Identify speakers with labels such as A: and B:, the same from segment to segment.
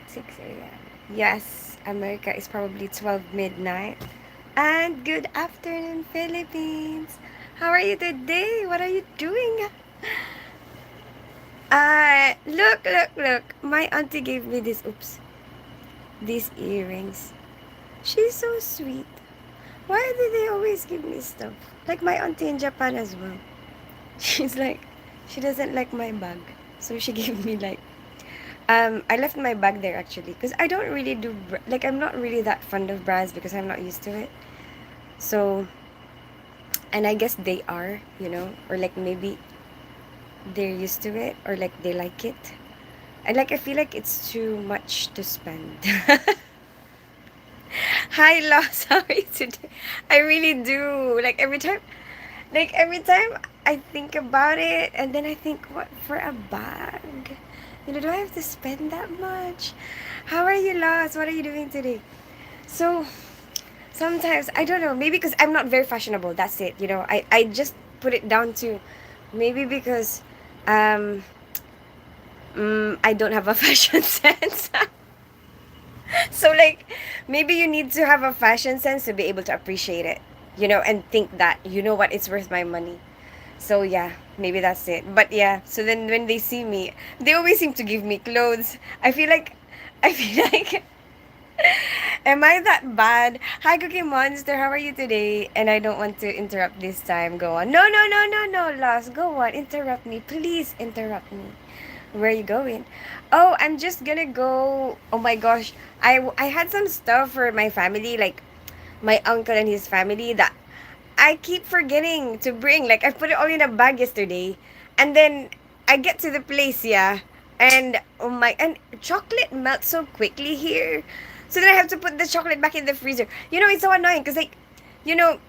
A: 6 a.m. Yes, America is probably 12 midnight. And good afternoon, Philippines. How are you today? What are you doing? Look. My auntie gave me these earrings. She's so sweet. Why do they always give me stuff? Like my auntie in Japan as well. She's like, she doesn't like my bag. So she gave me like, I left my bag there actually. Because I don't really like, I'm not really that fond of brands because I'm not used to it. So, and I guess they are, or like maybe they're used to it or like they like it. And like, I feel like it's too much to spend. Hi, Loss. How are you today? I really do. Like every time I think about it, and then I think, what for a bag? Do I have to spend that much? How are you, Loss? What are you doing today? So sometimes I don't know. Maybe because I'm not very fashionable. That's it. I just put it down to maybe because um I don't have a fashion sense. So like maybe you need to have a fashion sense to be able to appreciate it, and think that what, it's worth my money. So yeah, maybe that's it. But yeah, so then when they see me, they always seem to give me clothes. I feel like am I that bad? Hi, Cookie Monster, how are you today? And I don't want to interrupt this time. Go on. No, Lost. Go on. Interrupt me. Please interrupt me. Where are you going? Oh, I'm just gonna go. Oh my gosh. I had some stuff for my family, like my uncle and his family, that I keep forgetting to bring. Like I put it all in a bag yesterday. And then I get to the place, yeah. And oh my, and chocolate melts so quickly here. So then I have to put the chocolate back in the freezer. It's so annoying because like, you know,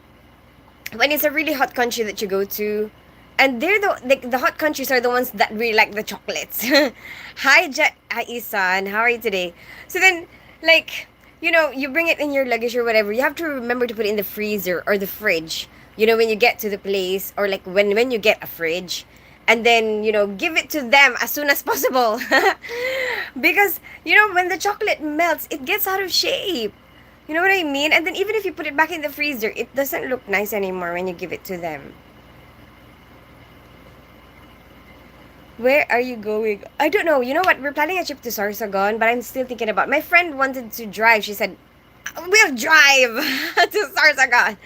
A: when it's a really hot country that you go to, and they're the hot countries are the ones that really like the chocolates. Hi, hi, Isan. How are you today? So then, like, you bring it in your luggage or whatever. You have to remember to put it in the freezer or the fridge. When you get to the place, or like when you get a fridge, and then give it to them as soon as possible, because when the chocolate melts, it gets out of shape. You know what I mean? And then even if you put it back in the freezer, it doesn't look nice anymore when you give it to them. Where are you going? I don't know. You know what? We're planning a trip to Sorsogon, but I'm still thinking about. My friend wanted to drive. She said, "We'll drive to Sorsogon."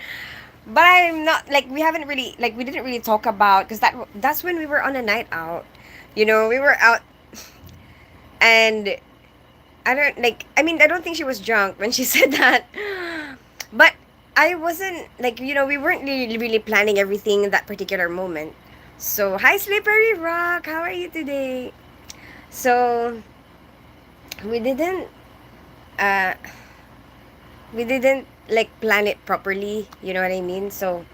A: But I'm not like, we haven't really, like, we didn't really talk about, because that's when we were on a night out. We were out, and I don't like. I mean, I don't think she was drunk when she said that. But I wasn't like, we weren't really planning everything in that particular moment. So, hi, Slippery Rock. How are you today? So, we didn't, uh, we didn't like plan it properly. You know what I mean? So,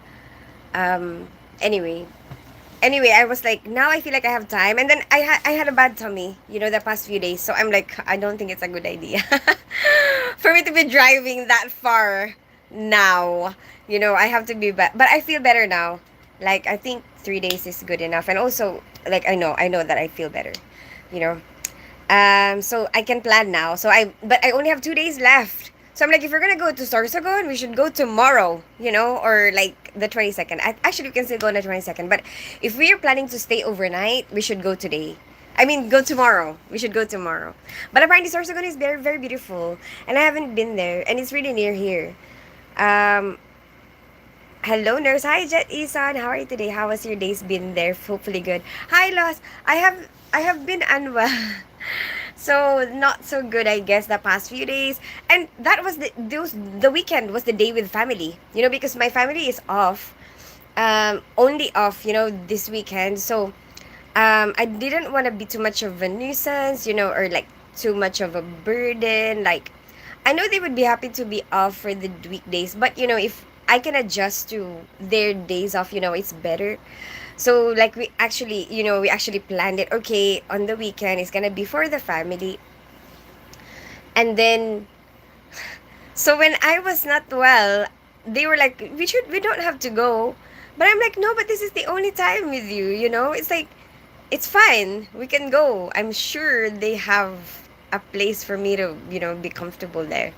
A: um, anyway, I was like, now I feel like I have time, and then I had a bad tummy, the past few days. So I'm like, I don't think it's a good idea for me to be driving that far now. I have to be but I feel better now. Like, I think 3 days is good enough, and also, like, I know that I feel better. You know, so I can plan now. But I only have 2 days left. So I'm like, if we're gonna go to Sorsogon, we should go tomorrow, or like the 22nd. Actually, we can still go on the 22nd. But if we are planning to stay overnight, we should go today. I mean, go tomorrow. We should go tomorrow. But apparently, Sorsogon is very, very beautiful, and I haven't been there, and it's really near here. Um, Hello, nurse. Hi, Jet Isan. How are you today? How has your days been there? Hopefully good. Hi, Loss. I have been unwell. So not so good, I guess, the past few days. And that was the weekend was the day with family. Because my family is off. Only off, this weekend. So I didn't want to be too much of a nuisance, or like too much of a burden. Like, I know they would be happy to be off for the weekdays, but if I can adjust to their days off, it's better. So like, we actually planned it. Okay, on the weekend it's gonna be for the family, and then so when I was not well, they were like, we don't have to go, but I'm like, no, but this is the only time with you. It's like, it's fine, we can go. I'm sure they have a place for me to, be comfortable there.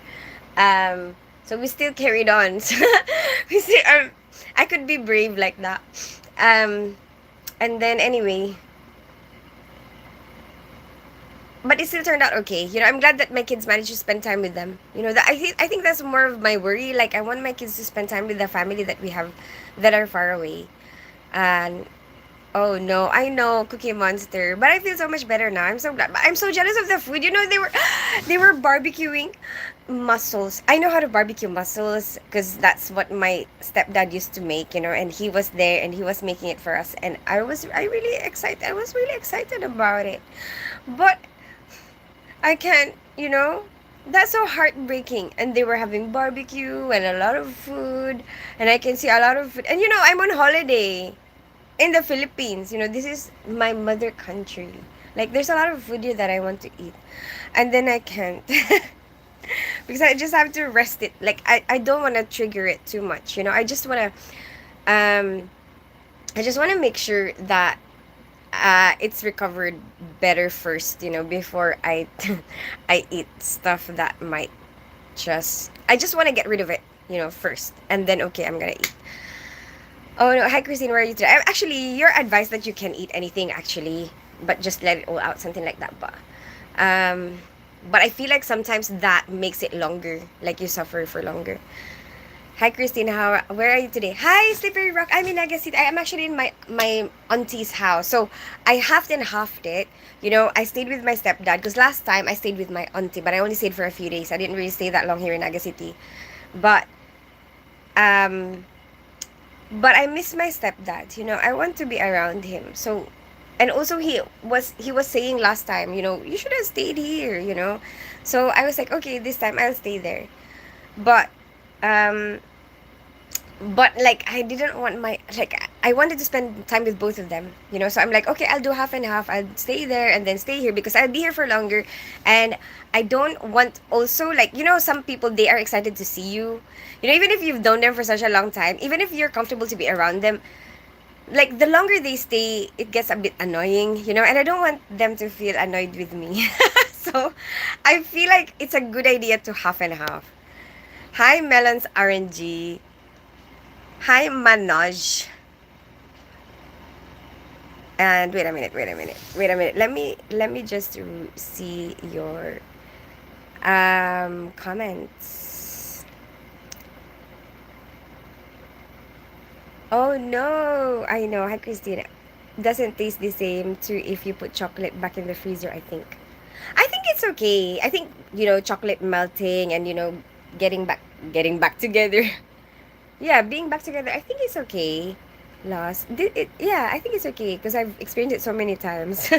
A: Um, so we still carried on. So we still, I could be brave like that. Um, and then anyway, but it still turned out okay. I'm glad that my kids managed to spend time with them. That I think that's more of my worry. Like I want my kids to spend time with the family that we have that are far away. And oh no, I know Cookie Monster, but I feel so much better now. I'm so glad. But I'm so jealous of the food. They were barbecuing mussels. I know how to barbecue mussels because that's what my stepdad used to make. And he was there and he was making it for us, and I was really excited about it. But I can't. That's so heartbreaking. And they were having barbecue and a lot of food, and I can see a lot of food. And I'm on holiday in the Philippines. This is my mother country. Like, there's a lot of food here that I want to eat. And then I can't. Because I just have to rest it. Like, I don't want to trigger it too much. Um, I just want to make sure that it's recovered better first, before I eat stuff that might I just want to get rid of it, first. And then, okay, I'm gonna eat. Oh no, hi Christine, where are you today? Actually, your advice that you can eat anything actually, but just let it all out, something like that. Um, but I feel like sometimes that makes it longer, like you suffer for longer. Hi Christine, where are you today? Hi Slippery Rock, I'm in Naga City. I am actually in my auntie's house, so I halved and halved it. I stayed with my stepdad because last time I stayed with my auntie, but I only stayed for a few days. I didn't really stay that long here in Naga City, but um but I miss my stepdad. I want to be around him. So, and also he was saying last time, you should have stayed here. So I was like, okay, this time I'll stay there. But um, but like I didn't want I wanted to spend time with both of them. So I'm like, okay, I'll do half and half. I'll stay there and then stay here because I'll be here for longer, and I don't want also, like, some people, they are excited to see you. Even if you've known them for such a long time, even if you're comfortable to be around them, like the longer they stay, it gets a bit annoying. And I don't want them to feel annoyed with me. So I feel like it's a good idea to half and half. Hi Melons RNG. Hi Manoj. And wait a minute. Let me just see your comments. Oh no, I know. Hi Christina. Doesn't taste the same too if you put chocolate back in the freezer, I think. I think it's okay. I think, chocolate melting and, getting back together. Yeah, being back together, I think it's okay. Yeah, I think it's okay because I've experienced it so many times.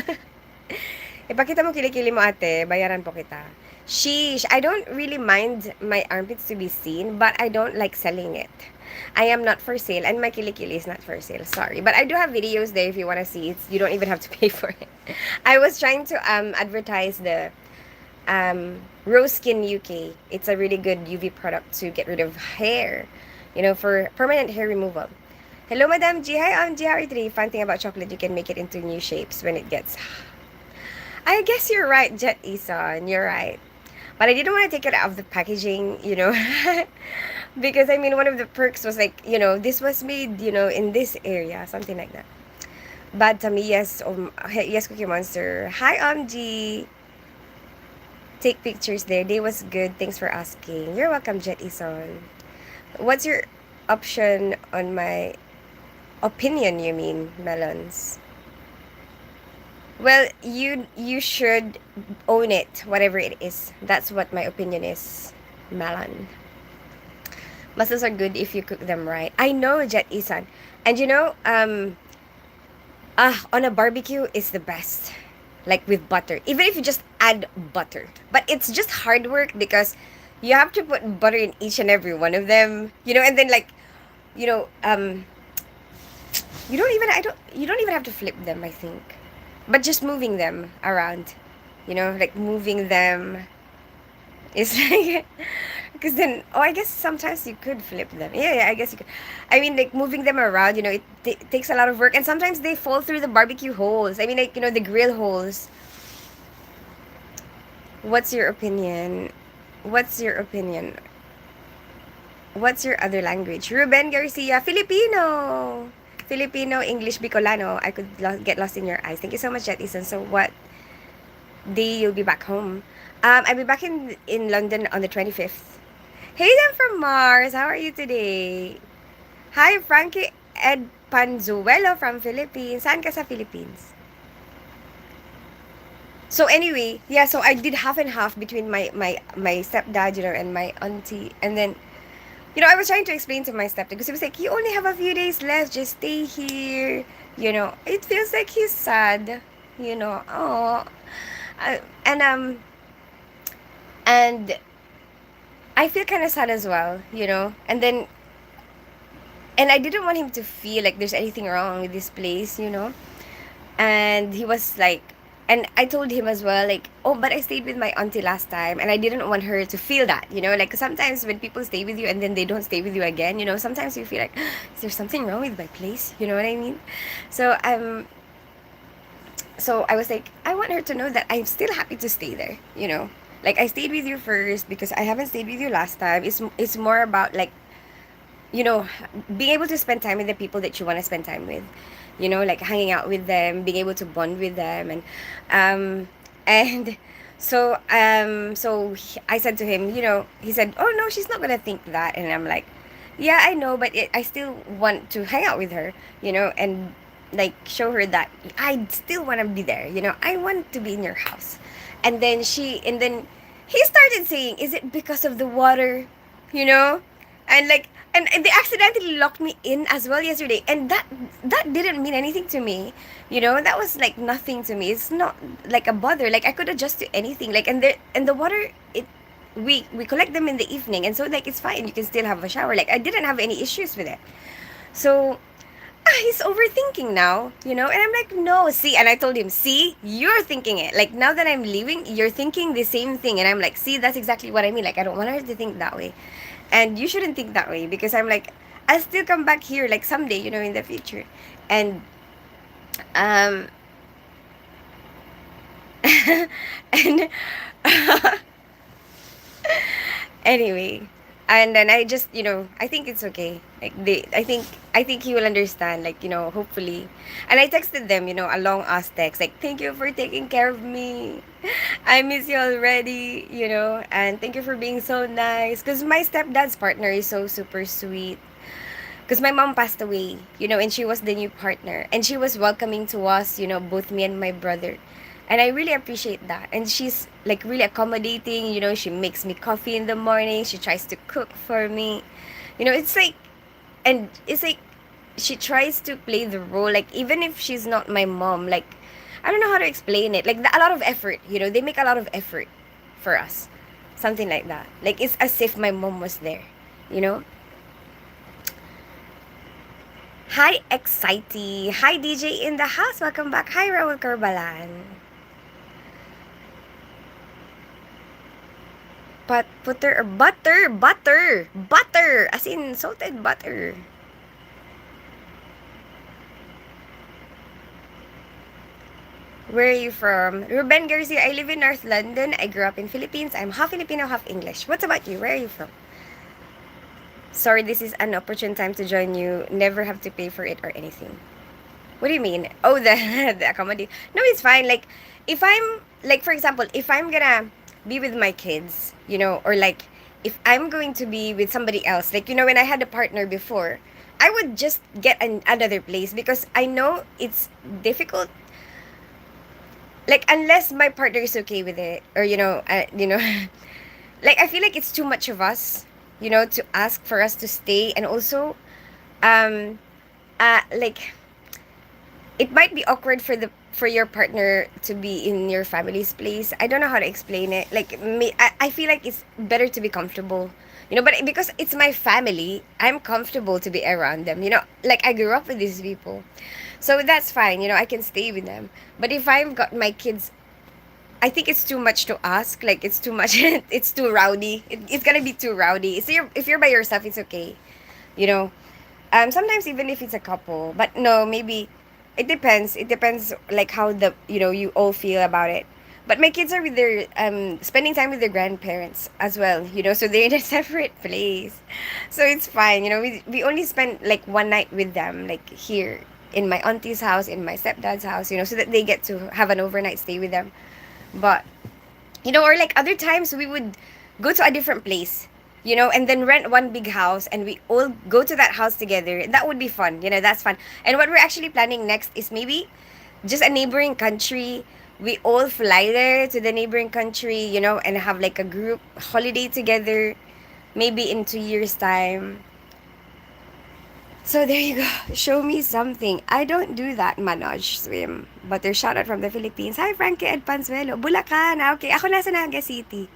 A: Ipakita mo kilikili mo ate, bayaran po kita. Sheesh, I don't really mind my armpits to be seen, but I don't like selling it. I am not for sale, and my kilikili is not for sale. Sorry, but I do have videos there if you want to see. You don't even have to pay for it. I was trying to advertise the Rose Skin UK. It's a really good UV product to get rid of hair, for permanent hair removal. Hello, Madam G. Hi, I'm G. How are you today? Fun thing about chocolate, you can make it into new shapes when it gets. I guess you're right, Jet Isan. You're right. But I didn't want to take it out of the packaging, because I mean, one of the perks was like, this was made, in this area, something like that. Bad tummy, yes, yes, Cookie Monster. Hi, G. Take pictures there. Day was good. Thanks for asking. You're welcome, Jet Isan. What's your option on my opinion, you mean, Melons? Well, you should own it, whatever it is. That's what my opinion is, Melon. Mussels are good if you cook them right. I know, Jet Isan. And on a barbecue is the best. Like with butter. Even if you just add butter. But it's just hard work because you have to put butter in each and every one of them. And then like, you know, um you don't even have to flip them, I think. But just moving them around. Like moving them is like, because then, I guess sometimes you could flip them. Yeah, I guess you could. I mean, like moving them around, it takes a lot of work, and sometimes they fall through the barbecue holes. I mean, like, the grill holes. What's your opinion? What's your opinion? What's your other language? Ruben Garcia, Filipino. Filipino, English, Bicolano. I could get lost in your eyes. Thank you so much, Jetison. So what day you'll be back home? I'll be back in London on the 25th. Hey there from Mars. How are you today? Hi, Frankie Ed Panzuelo from Philippines. Saan ka sa Philippines? So anyway, yeah, so I did half and half between my stepdad, and my auntie. And then, I was trying to explain to my stepdad because he was like, "You only have a few days left. Just stay here." It feels like he's sad. Oh, and and I feel kind of sad as well. And I didn't want him to feel like there's anything wrong with this place. And he was like, and I told him as well, like, oh, but I stayed with my auntie last time, and I didn't want her to feel that. Like sometimes when people stay with you and then they don't stay with you again, sometimes you feel like, is there something wrong with my place? You know what I mean? So I was like, I want her to know that I'm still happy to stay there. Like I stayed with you first because I haven't stayed with you last time. It's more about like, you know, being able to spend time with the people that you want to spend time with, like hanging out with them, being able to bond with them. And I said to him, he said, oh no, she's not gonna think that. And I'm like, yeah, I know, but I still want to hang out with her, and like show her that I still want to be there. I want to be in your house. And then he started saying, is it because of the water? you know and like and they accidentally locked me in as well yesterday, and that didn't mean anything to me. That was like nothing to me. It's not like a bother. Like I could adjust to anything. Like, and the water, we collect them in the evening, and so like it's fine, you can still have a shower. Like I didn't have any issues with it. So he's overthinking now. And I'm like, no, see, and I told him, see, you're thinking it. Like now that I'm leaving, you're thinking the same thing. And I'm like, see, that's exactly what I mean. Like I don't want her to think that way. And you shouldn't think that way, because I'm like, I'll still come back here like someday, in the future. And um and anyway, and then I just, I think it's okay. Like I think he will understand, like, hopefully. And I texted them, a long ass text, like, thank you for taking care of me. I miss you already. And thank you for being so nice, because my stepdad's partner is so super sweet. Because my mom passed away, and she was the new partner. And she was welcoming to us, both me and my brother. And I really appreciate that. And she's like really accommodating. She makes me coffee in the morning. She tries to cook for me. It's like, and it's like she tries to play the role, like, even if she's not my mom. Like, I don't know how to explain it. Like, a lot of effort. They make a lot of effort for us. Something like that. Like, it's as if my mom was there. Hi, Excitey. Hi, DJ in the house. Welcome back. Hi, Raul Carbalan. But butter or butter, as in salted butter. Where are you from? Ruben Garcia. I live in North London. I grew up in Philippines. I'm half Filipino, half English. What about you? Where are you from? Sorry, this is an opportune time to join you. Never have to pay for it or anything. What do you mean? Oh, the the accommodation. No, it's fine. Like, if I'm, like, for example, if I'm gonna be with my kids, or like if I'm going to be with somebody else, like, when I had a partner before, I would just get another place, because I know it's difficult. Like, unless my partner is okay with it, or like, I feel like it's too much of us, to ask for us to stay. And also, um like, it might be awkward for your partner to be in your family's place. I don't know how to explain it. Like, I feel like it's better to be comfortable, but because it's my family, I'm comfortable to be around them. Like, I grew up with these people, so that's fine. I can stay with them. But if I've got my kids, I think it's too much to ask. Like, it's too much. It's too rowdy. It's gonna be too rowdy. So if you're by yourself, it's okay. You know. Sometimes even if it's a couple, but no, maybe it depends. It depends, like, how you all feel about it. But my kids are with their spending time with their grandparents as well, so they're in a separate place. So it's fine, we only spend like one night with them, like here in my auntie's house, in my stepdad's house, so that they get to have an overnight stay with them. But or like other times we would go to a different place, and then rent one big house and we all go to that house together. That would be fun, that's fun. And what we're actually planning next is maybe just a neighboring country. We all fly there to the neighboring country, and have like a group holiday together, maybe in 2 years' time. So there you go. Show me something. I don't do that, Manoj swim. But there's shout out from the Philippines. Hi, Frankie Ed Panzuelo. Bulacan. Okay, ako nasa Naga City.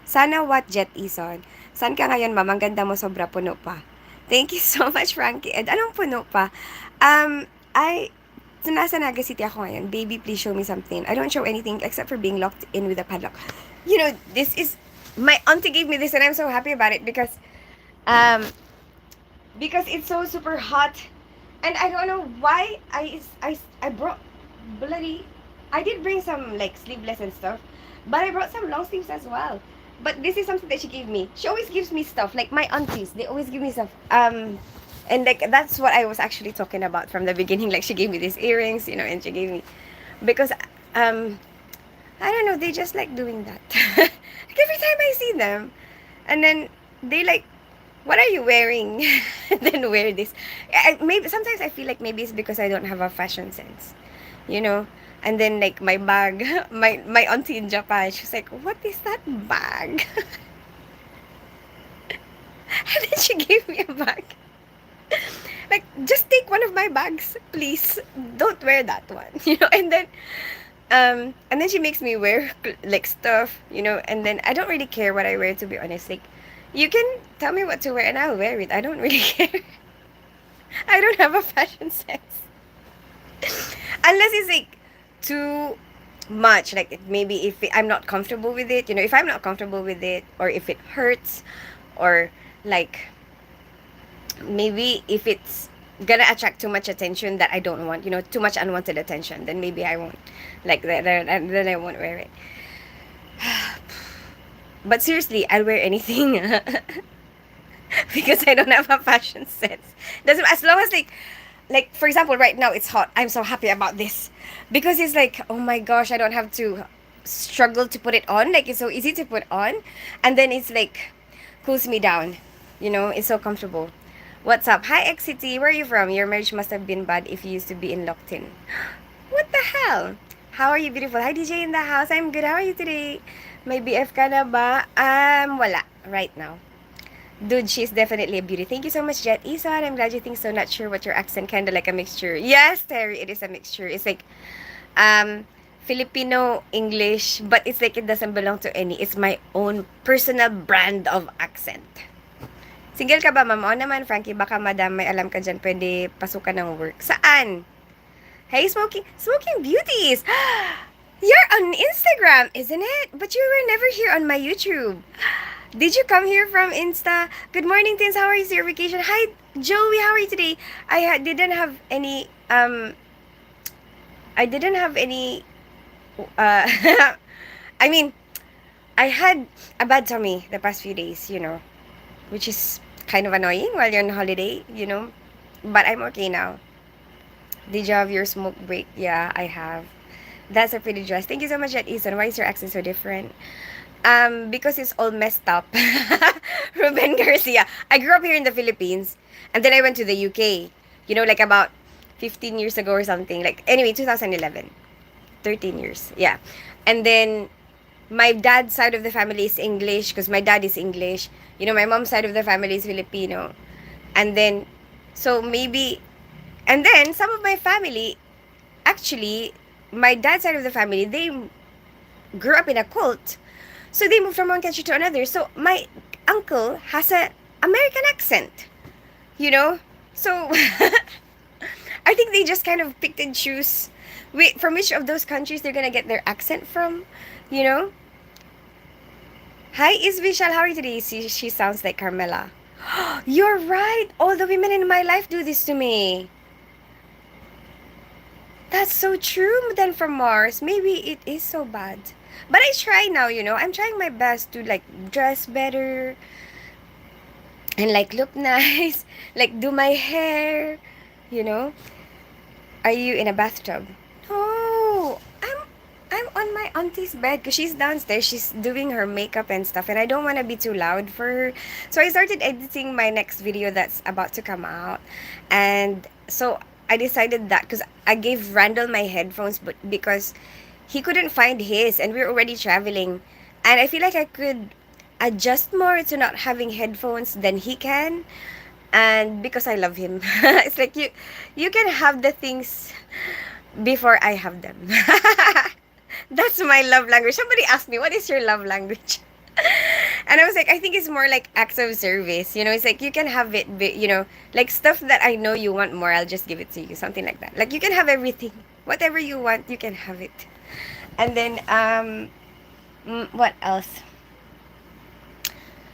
A: Sana what Jet Ison. San ka ngayon, ma'am? Ang ganda mo, sobra puno pa. Thank you so much, Frankie Ed. Anong puno pa? I So nasa Naga City ako ngayon. Baby, please show me something. I don't show anything except for being locked in with a padlock. This is my auntie gave me this and I'm so happy about it um because it's so super hot, and I don't know why I brought bloody. I did bring some like sleeveless and stuff, but I brought some long sleeves as well. But this is something that she gave me. She always gives me stuff. Like my aunties, they always give me stuff. And like that's what I was actually talking about from the beginning. Like she gave me these earrings, and she gave me because I don't know, they just like doing that. Like every time I see them, and then they like, what are you wearing? And then wear this. Maybe sometimes I feel like maybe it's because I don't have a fashion sense, you know. And then like my bag, my auntie in Japan, she's like, "What is that bag?" And then she gave me a bag. Like, just take one of my bags, please. Don't wear that one, and then she makes me wear like stuff, and then I don't really care what I wear, to be honest. Like, you can tell me what to wear and I'll wear it. I don't really care. I don't have a fashion sense. Unless it's like too much, like maybe if I'm not comfortable with it, if I'm not comfortable with it, or if it hurts, or like maybe if it's gonna attract too much attention that I don't want, too much unwanted attention, then maybe I won't like that, then I won't wear it. But seriously, I'll wear anything. Because I don't have a fashion sense. Doesn't, as long as like for example, right now it's hot. I'm so happy about this because it's like, oh my gosh, I don't have to struggle to put it on. Like, it's so easy to put on, and then it's like cools me down. It's so comfortable. What's up? Hi, XCT. Where are you from? Your marriage must have been bad if you used to be in Lockton. What the hell? How are you, beautiful? Hi, DJ in the house. I'm good. How are you today? May BF ka na ba? Wala. Right now. Dude, she's definitely a beauty. Thank you so much, Jet Isan. I'm glad you think so. Not sure what your accent, kind of like a mixture. Yes, Terry, it is a mixture. It's like Filipino English, but it's like it doesn't belong to any. It's my own personal brand of accent. Single ka ba, ma'am? O naman, Frankie, baka madam may alam ka dyan, pwede pasukan ng work. Saan? Hey, Smoking Beauties! You're on Instagram, isn't it? But you were never here on my YouTube. Did you come here from Insta? Good morning, Tins. How are you? Your vacation? Hi, Joey. How are you today? Didn't have any. I didn't have any. I mean, I had a bad tummy the past few days. Which is kind of annoying while you're on holiday. But I'm okay now. Did you have your smoke break? Yeah, I have. That's a pretty dress. Thank you so much, Jet Eason. Why is your accent so different? Because it's all messed up. Ruben Garcia. I grew up here in the Philippines, and then I went to the UK. Like about 15 years ago or something. Like, anyway, 2011. 13 years. Yeah. And then my dad's side of the family is English because my dad is English. My mom's side of the family is Filipino. And then, so maybe, and then some of my family, actually, my dad's side of the family, they grew up in a cult. So they moved from one country to another. So my uncle has a American accent, So I think they just kind of picked and choose from which of those countries they're gonna get their accent from, Hi, Isvishal. How are you today? She sounds like Carmela. You're right. All the women in my life do this to me. That's so true. Then from Mars, maybe it is so bad. But I try now, I'm trying my best to like dress better and like look nice, like do my hair, you know. Are you in a bathtub? No, I'm on my auntie's bed because she's downstairs. She's doing her makeup and stuff, and I don't want to be too loud for her. So I started editing my next video that's about to come out, and so I decided that because I gave Randall my headphones, but because he couldn't find his, and we're already traveling, and I feel like I could adjust more to not having headphones than he can, and because I love him, it's like you can have the things before I have them. That's my love language. Somebody asked me, "What is your love language?" And I was like, I think it's more like acts of service. It's like you can have it, like stuff that I know you want more, I'll just give it to you, something like that. Like you can have everything, whatever you want, you can have it. And then, what else?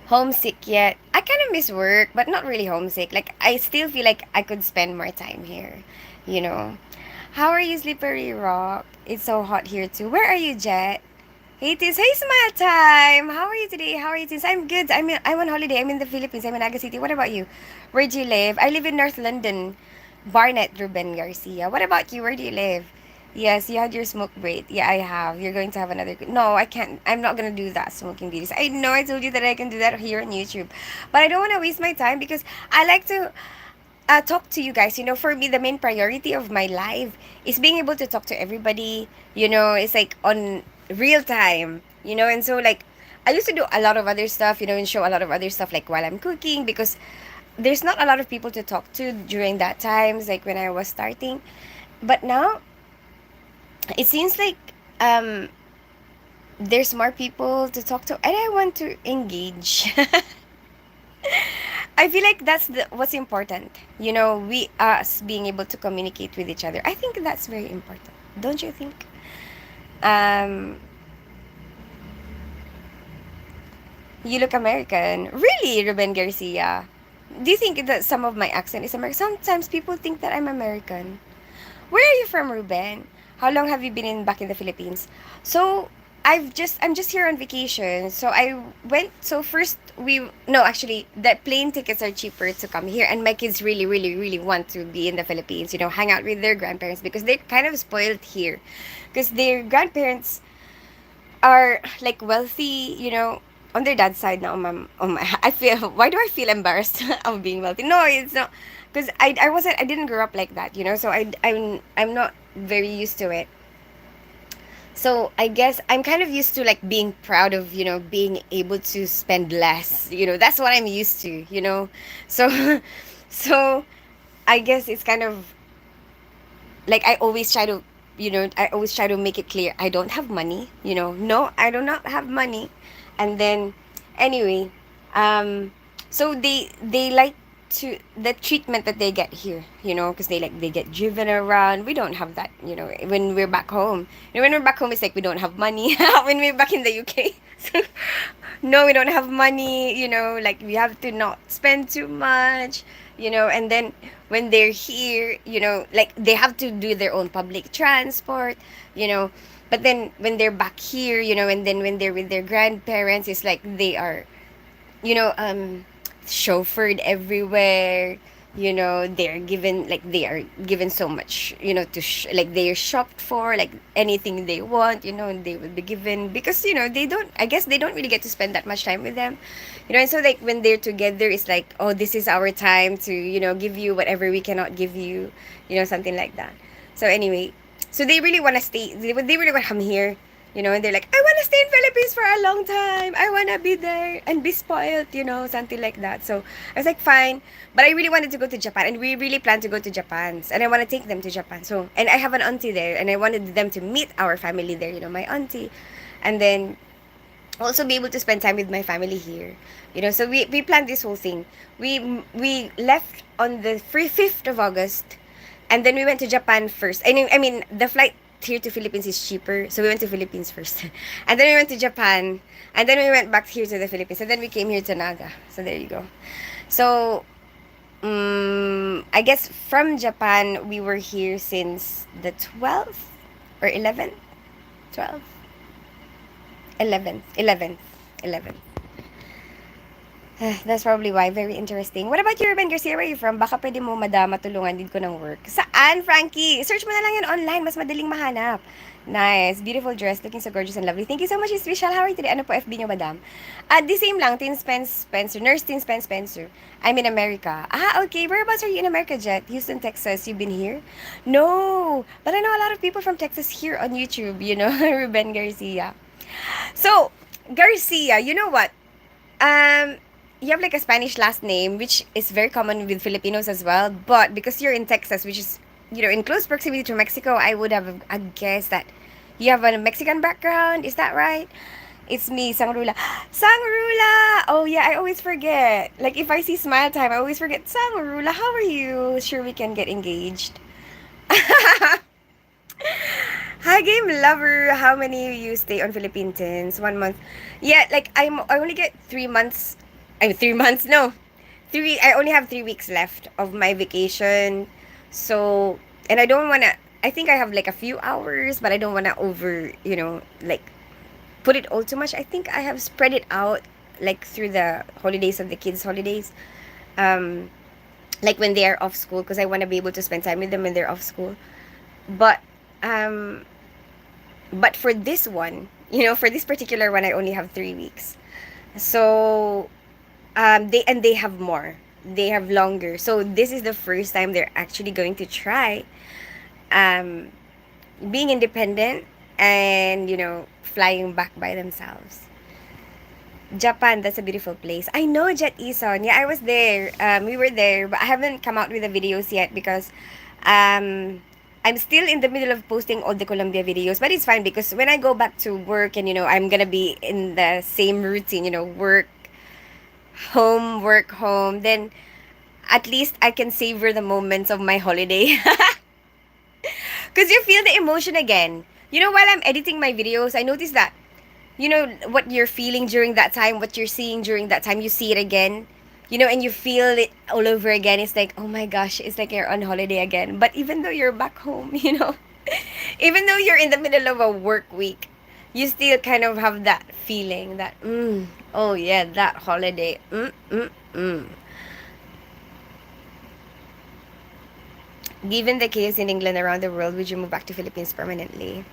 A: Homesick yet? I kind of miss work, but not really homesick. Like I still feel like I could spend more time here. You know. How are you, Slippery Rock? It's so hot here too. Where are you, Jet? Hey, Tis. Hey, Smile Time. How are you today? How are you, Tis? I'm good. I'm on holiday. I'm in the Philippines. I'm in Naga City. What about you? Where do you live? I live in North London. Barnett Ruben Garcia. What about you? Where do you live? Yes, you had your smoke break. Yeah, I have. You're going to have another. No, I can't. I'm not gonna do that. Smoking videos. I know I told you that I can do that here on YouTube, but I don't want to waste my time because I like to talk to you guys. For me, the main priority of my life is being able to talk to everybody. It's like on real time. And so like I used to do a lot of other stuff. And show a lot of other stuff like while I'm cooking because there's not a lot of people to talk to during that times like when I was starting. But now it seems like um there's more people to talk to and I want to engage. I feel like that's what's important. We us being able to communicate with each other. I think that's very important. Don't you think? Um, you look American. Really, Ruben Garcia? Do you think that some of my accent is American? Sometimes people think that I'm American. Where are you from, Ruben? How long have you been back in the Philippines? So I'm just here on vacation. So I went. So first we no actually the plane tickets are cheaper to come here, and my kids really really really want to be in the Philippines. Hang out with their grandparents because they're kind of spoiled here, because their grandparents are like wealthy. On their dad's side now. I feel why do I feel embarrassed of being wealthy? No, it's not because I didn't grow up like that. So I'm not very used to it. So I guess I'm kind of used to like being proud of being able to spend less. That's what I'm used to. So so I guess it's kind of like I always try to make it clear I don't have money. No, I do not have money. And then anyway, so they like to the treatment that they get here, because they get driven around. We don't have that, when we're back home. When we're back home, it's like we don't have money. When we're back in the UK, so, no, we don't have money. Like we have to not spend too much. And then when they're here, like they have to do their own public transport. But then when they're back here, and then when they're with their grandparents, it's like they are you know um chauffeured everywhere. They're given like they are given so much, like they are shopped for like anything they want, and they will be given because they don't, I guess they don't really get to spend that much time with them. And so like when they're together, it's like, oh, this is our time to give you whatever we cannot give you, something like that. So anyway, so they really want to stay, they really want to come here, and they're like, I want to stay in Philippines for a long time. I want to be there and be spoiled, something like that. So I was like, fine. But I really wanted to go to Japan, and we really plan to go to Japan. And I want to take them to Japan. So, and I have an auntie there, and I wanted them to meet our family there, my auntie. And then also be able to spend time with my family here. So we planned this whole thing. We left on the 5th of August, and then we went to Japan first. I mean, the flight here to Philippines is cheaper, so we went to Philippines first, and then we went to Japan, and then we went back here to the Philippines, and then we came here to Naga. So there you go. So I guess from Japan we were here since the 12th or 11th, 12th. 11th. 11th. 11th. That's probably why. Very interesting. What about you, Ruben Garcia? Where are you from? Baka pwede mo, madam, matulungan din ko ng work. Saan, Frankie? Search mo na lang yun online. Mas madaling mahanap. Nice. Beautiful dress. Looking so gorgeous and lovely. Thank you so much, Miss Michelle. How are you today? Ano po FB niyo, madam? The same lang. Tin Spencer. Nurse Tin Spencer. I'm in America. Ah, okay. Whereabouts are you in America, Jet? Houston, Texas. You've been here? No. But I know a lot of people from Texas here on YouTube. You know, Ruben Garcia. So, Garcia, you know what? Um, you have like a Spanish last name, which is very common with Filipinos as well. But because you're in Texas, which is, in close proximity to Mexico, I would have a guess that you have a Mexican background. Is that right? It's me, Sangrula. Sangrula! Oh yeah, I always forget. Like if I see Smile Time, I always forget. Sangrula, how are you? Sure we can get engaged. Hi, game lover. How many of you stay on Philippines? 1 month. Yeah, like I only get 3 months. I mean, 3 months. No, three. I only have 3 weeks left of my vacation. So, and I don't wanna. I think I have like a few hours, but I don't wanna over. Like put it all too much. I think I have spread it out like through the holidays of the kids' holidays. Um, like when they are off school, because I want to be able to spend time with them when they're off school. But um but for this one, for this particular one, I only have 3 weeks. So they have more. They have longer. So this is the first time they're actually going to try um, being independent and flying back by themselves. Japan, that's a beautiful place. I know Jet Ison. Yeah, I was there. We were there, but I haven't come out with the videos yet because um, I'm still in the middle of posting all the Colombia videos. But it's fine because when I go back to work and I'm gonna be in the same routine, work, home, then at least I can savor the moments of my holiday. Because you feel the emotion again. While I'm editing my videos, I notice that what you're feeling during that time, what you're seeing during that time, you see it again, and you feel it all over again. It's like, oh my gosh, it's like you're on holiday again. But even though you're back home, even though you're in the middle of a work week, you still kind of have that feeling that, oh yeah, that holiday. Given the chaos in England around the world, would you move back to Philippines permanently?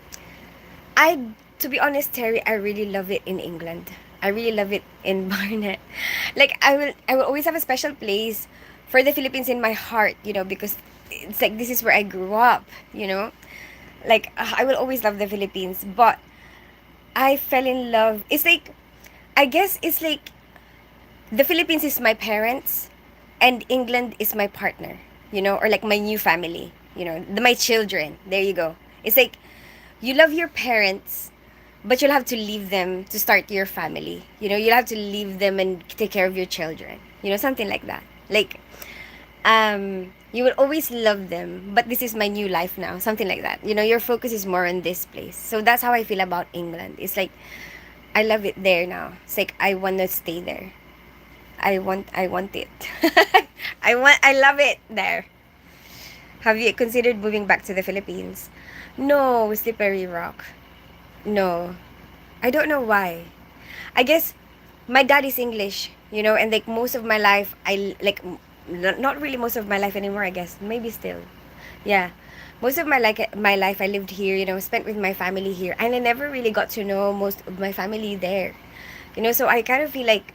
A: To be honest, Terry, I really love it in England. I really love it in Barnet. Like I will always have a special place for the Philippines in my heart, because it's like this is where I grew up, Like I will always love the Philippines, but I fell in love. It's like I guess it's like the Philippines is my parents and England is my partner, or like my new family, my children. There you go. It's like you love your parents, but you'll have to leave them to start your family. You'll have to leave them and take care of your children. Something like that. Like, you will always love them, but this is my new life now. Something like that. Your focus is more on this place. So that's how I feel about England. It's like, I love it there now. It's like, I want to stay there. I want it. I love it there. Have you considered moving back to the Philippines? No, Slippery Rock. No. I don't know why. I guess my dad is English, and like most of my life, not really most of my life anymore, I guess. Maybe still. Yeah. Most of my life I lived here, spent with my family here, and I never really got to know most of my family there. So I kind of feel like,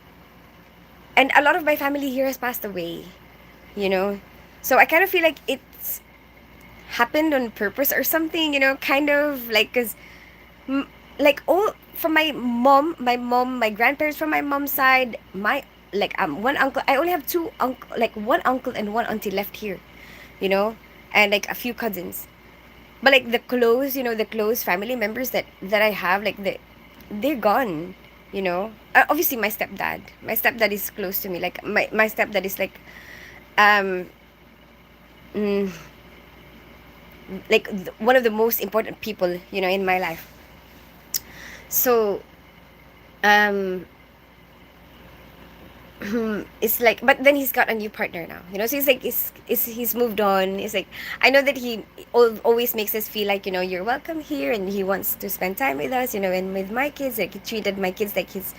A: and a lot of my family here has passed away, you know. So I kind of feel like it's happened on purpose or something, kind of like, cause like all from my grandparents from my mom's side, my like one uncle. I only have two uncle, like one uncle and one auntie left here, you know, and like a few cousins. But like the close family members that I have, like they're gone, obviously my stepdad is close to me, like my stepdad is like um mm, one of the most important people, in my life. So um it's like, but then he's got a new partner now, you know, so he's like, he's moved on. It's like, I know that he always makes us feel like, you know, you're welcome here, and he wants to spend time with us, you know, and with my kids, like he treated my kids like his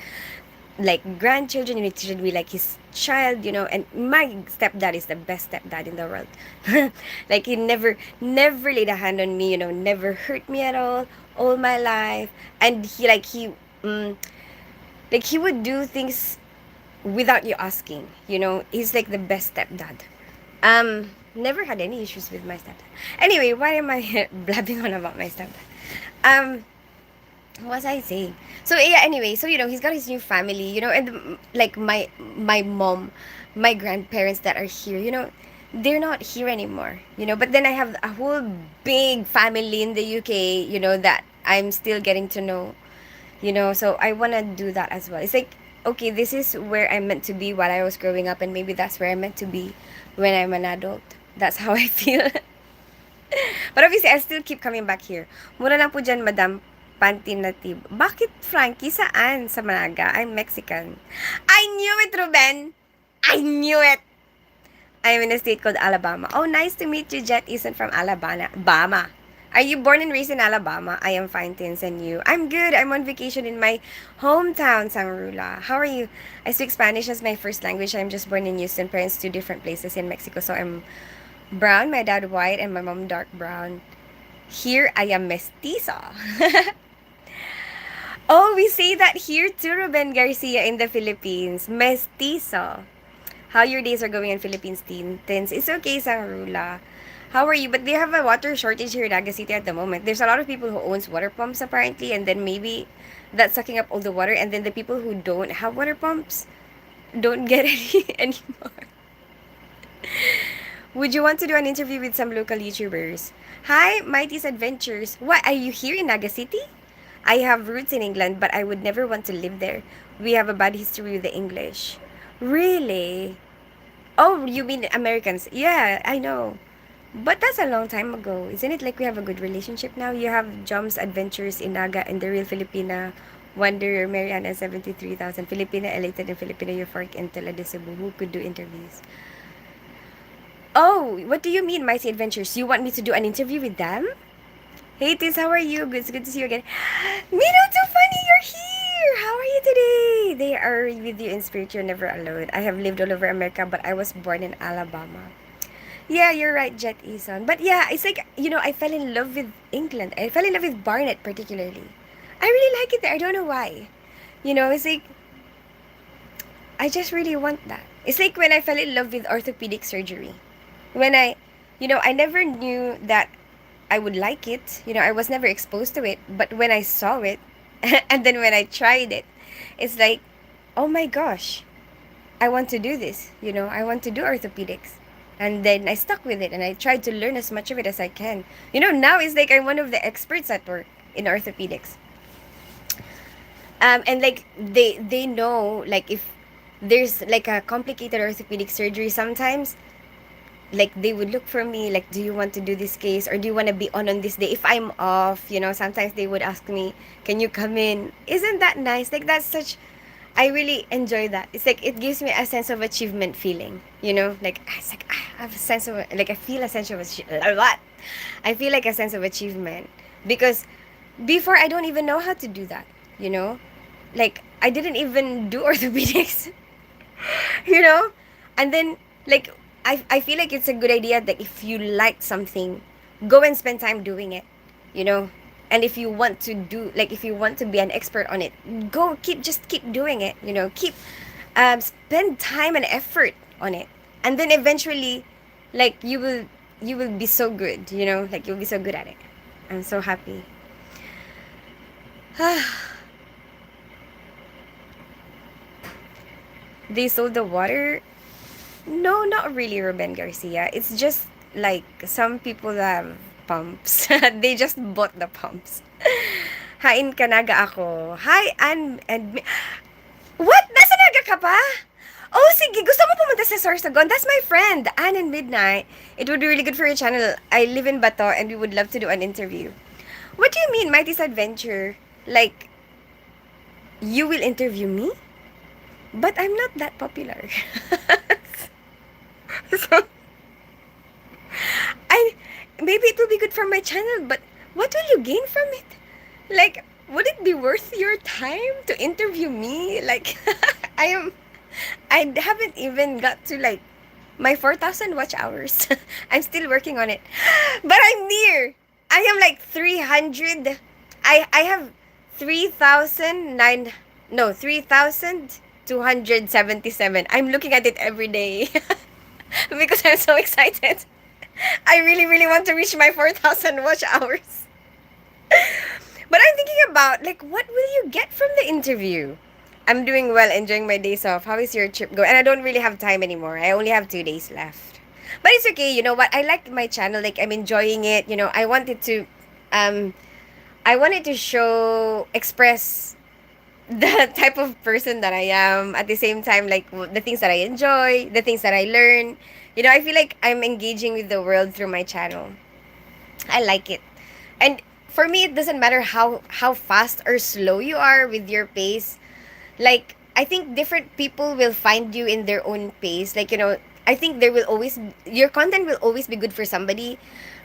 A: like grandchildren, and he treated me like his child, you know, and my stepdad is the best stepdad in the world. Like he never laid a hand on me, you know, never hurt me at all my life. And mm, like he would do things without you asking, you know. He's like the best stepdad. Never had any issues with my stepdad. Anyway, why am I blabbing on about my stepdad? um what was I saying? So yeah, anyway, so you know, he's got his new family, you know, and like my mom, my grandparents that are here, you know, they're not here anymore, you know. But then I have a whole big family in the UK, you know, that I'm still getting to know, you know. So I want to do that as well. It's like, okay, this is where I'm meant to be while I was growing up, and maybe that's where I'm meant to be when I'm an adult. That's how I feel. But obviously, I still keep coming back here. Mura lang po dyan, Madam Pantinatib. Bakit, Frankie? Saan? Sa Naga? I'm Mexican. I knew it, Ruben! I knew it! I'm in a state called Alabama. Oh, nice to meet you, Jet Eason from Alabama. Bama. Are you born and raised in Alabama? I am fine, Tins, and you? I'm good. I'm on vacation in my hometown, Sangrula. How are you? I speak Spanish as my first language. I'm just born in Houston. Parents two different places in Mexico. So I'm brown, my dad white, and my mom dark brown. Here I am mestizo. Oh, we say that here too, Ruben Garcia, in the Philippines. Mestizo. How your days are going in Philippines, Tins? It's okay, Sangrula. How are you? But they have a water shortage here in Naga City at the moment. There's a lot of people who owns water pumps apparently, and then maybe that's sucking up all the water, and then the people who don't have water pumps don't get any anymore. Would you want to do an interview with some local YouTubers? Hi, Mighty's Adventures. What, are you here in Naga City? I have roots in England, but I would never want to live there. We have a bad history with the English. Really? Oh, you mean Americans? Yeah, I know. But that's a long time ago. Isn't it like we have a good relationship now? You have Jom's Adventures in Naga and the Real Filipina Wanderer Mariana 73,000. Filipina elated and Filipina euphoric in Tela de Cebu who could do interviews. Oh, what do you mean, Mighty Adventures? You want me to do an interview with them? Hey, Tis, how are you? Good to see you again. Mino, too funny, you're here! How are you today? They are with you in spirit, you're never alone. I have lived all over America, but I was born in Alabama. Yeah, you're right, Jet Eason. But yeah, it's like, you know, I fell in love with England. I fell in love with Barnet, particularly. I really like it there. I don't know why. You know, it's like, I just really want that. It's like when I fell in love with orthopedic surgery. When I never knew that I would like it. You know, I was never exposed to it. But when I saw it, and then when I tried it, it's like, oh my gosh, I want to do this. You know, I want to do orthopedics. And then I stuck with it and I tried to learn as much of it as I can. You know, now it's like I'm one of the experts at work in orthopedics. And like they know, like if there's like a complicated orthopedic surgery sometimes, like they would look for me like, do you want to do this case or do you want to be on this day if I'm off, you know. Sometimes they would ask me, can you come in? Isn't that nice? Like that's such, I really enjoy that. It's like it gives me a sense of achievement feeling, you know. Like it's like I have a sense of, like I feel a sense of what I feel like a sense of achievement because before I don't even know how to do that, you know. Like I didn't even do orthopedics, you know. And then like I feel like it's a good idea that if you like something, go and spend time doing it, you know. And if you want to do, like if you want to be an expert on it, just keep doing it, you know. Keep spend time and effort on it, and then eventually like you will be so good, you know. Like you'll be so good at it. I'm so happy. They sold the water. No, not really, Ruben Garcia. It's just like some people have pumps. They just bought the pumps. Hain ka Naga ako. Hi, and what? Nasa Naga ka pa? Oh, sige. Gusto mo pumunta sa Sorsogon? That's my friend, Ann and Midnight. It would be really good for your channel. I live in Bato and we would love to do an interview. What do you mean, Mighty's Adventure? Like, you will interview me? but I'm not that popular. So I maybe it will be good for my channel, but what will you gain from it? Like, would it be worth your time to interview me? Like, I am, I haven't even got to like my 4,000 watch hours. I'm still working on it, but I'm near. I am like 300. I have 3,009. No, 3,277. I'm looking at it every day because I'm so excited. I really, really want to reach my 4,000 watch hours. But I'm thinking about, like, what will you get from the interview? I'm doing well, enjoying my days off. How is your trip going? And I don't really have time anymore. I only have 2 days left. But it's okay. You know what? I like my channel. Like, I'm enjoying it. You know, um, I wanted to express the type of person that I am. At the same time, like, the things that I enjoy, the things that I learn. You know, I feel like I'm engaging with the world through my channel. I like it. And for me, it doesn't matter how fast or slow you are with your pace. Like, I think different people will find you in their own pace. Like, you know, I think there will always your content will always be good for somebody,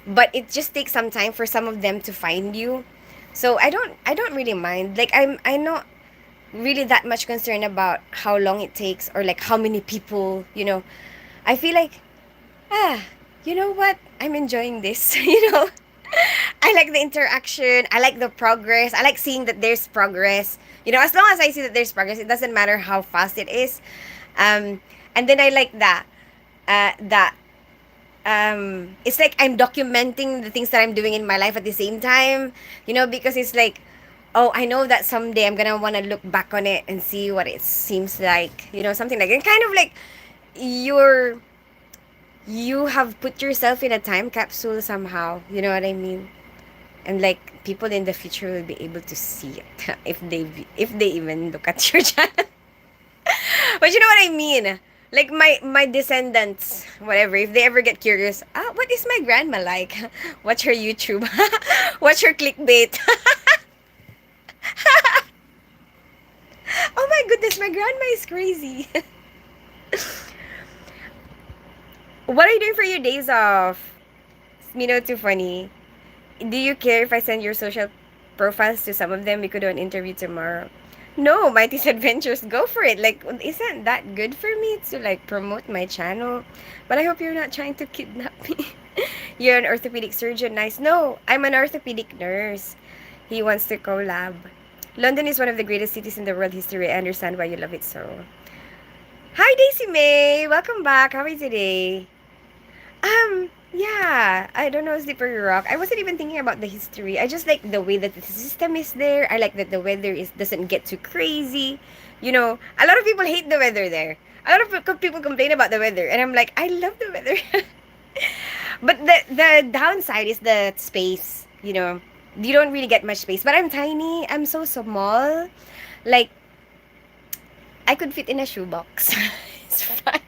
A: but it just takes some time for some of them to find you. So I don't really mind. Like, I'm not really that much concerned about how long it takes or like how many people, you know. I feel like, ah, you know what? I'm enjoying this, you know. I like the interaction. I like the progress. I like seeing that there's progress. You know, as long as I see that there's progress, it doesn't matter how fast it is. Um, and then I like that it's like I'm documenting the things that I'm doing in my life at the same time. You know, because it's like, oh, I know that someday I'm gonna want to look back on it and see what it seems like. You know, something like it. Kind of like you're you have put yourself in a time capsule somehow. You know what I mean? And like people in the future will be able to see it if they even look at your channel. But you know what I mean? Like my descendants, whatever, if they ever get curious, what is my grandma like? Watch her YouTube. Watch her clickbait. Oh my goodness, my grandma is crazy. What are you doing for your days off? Mino, too funny. Do you care if I send your social profiles to some of them? We could do an interview tomorrow. No, Mighty's Adventures, go for it. Like, isn't that good for me to like promote my channel? But I hope you're not trying to kidnap me. You're an orthopedic surgeon, nice. No, I'm an orthopedic nurse. He wants to collab. London is one of the greatest cities in the world history. I understand why you love it so. Hi, Daisy May. Welcome back. How are you today? Yeah, I don't know Slippery Rock. I wasn't even thinking about the history. I just like the way that the system is there. I like that the weather is doesn't get too crazy. You know, a lot of people hate the weather there. A lot of people complain about the weather, and I'm like, I love the weather. But the downside is the space. You know, you don't really get much space. But I'm tiny. I'm so small. Like I could fit in a shoebox. It's fine.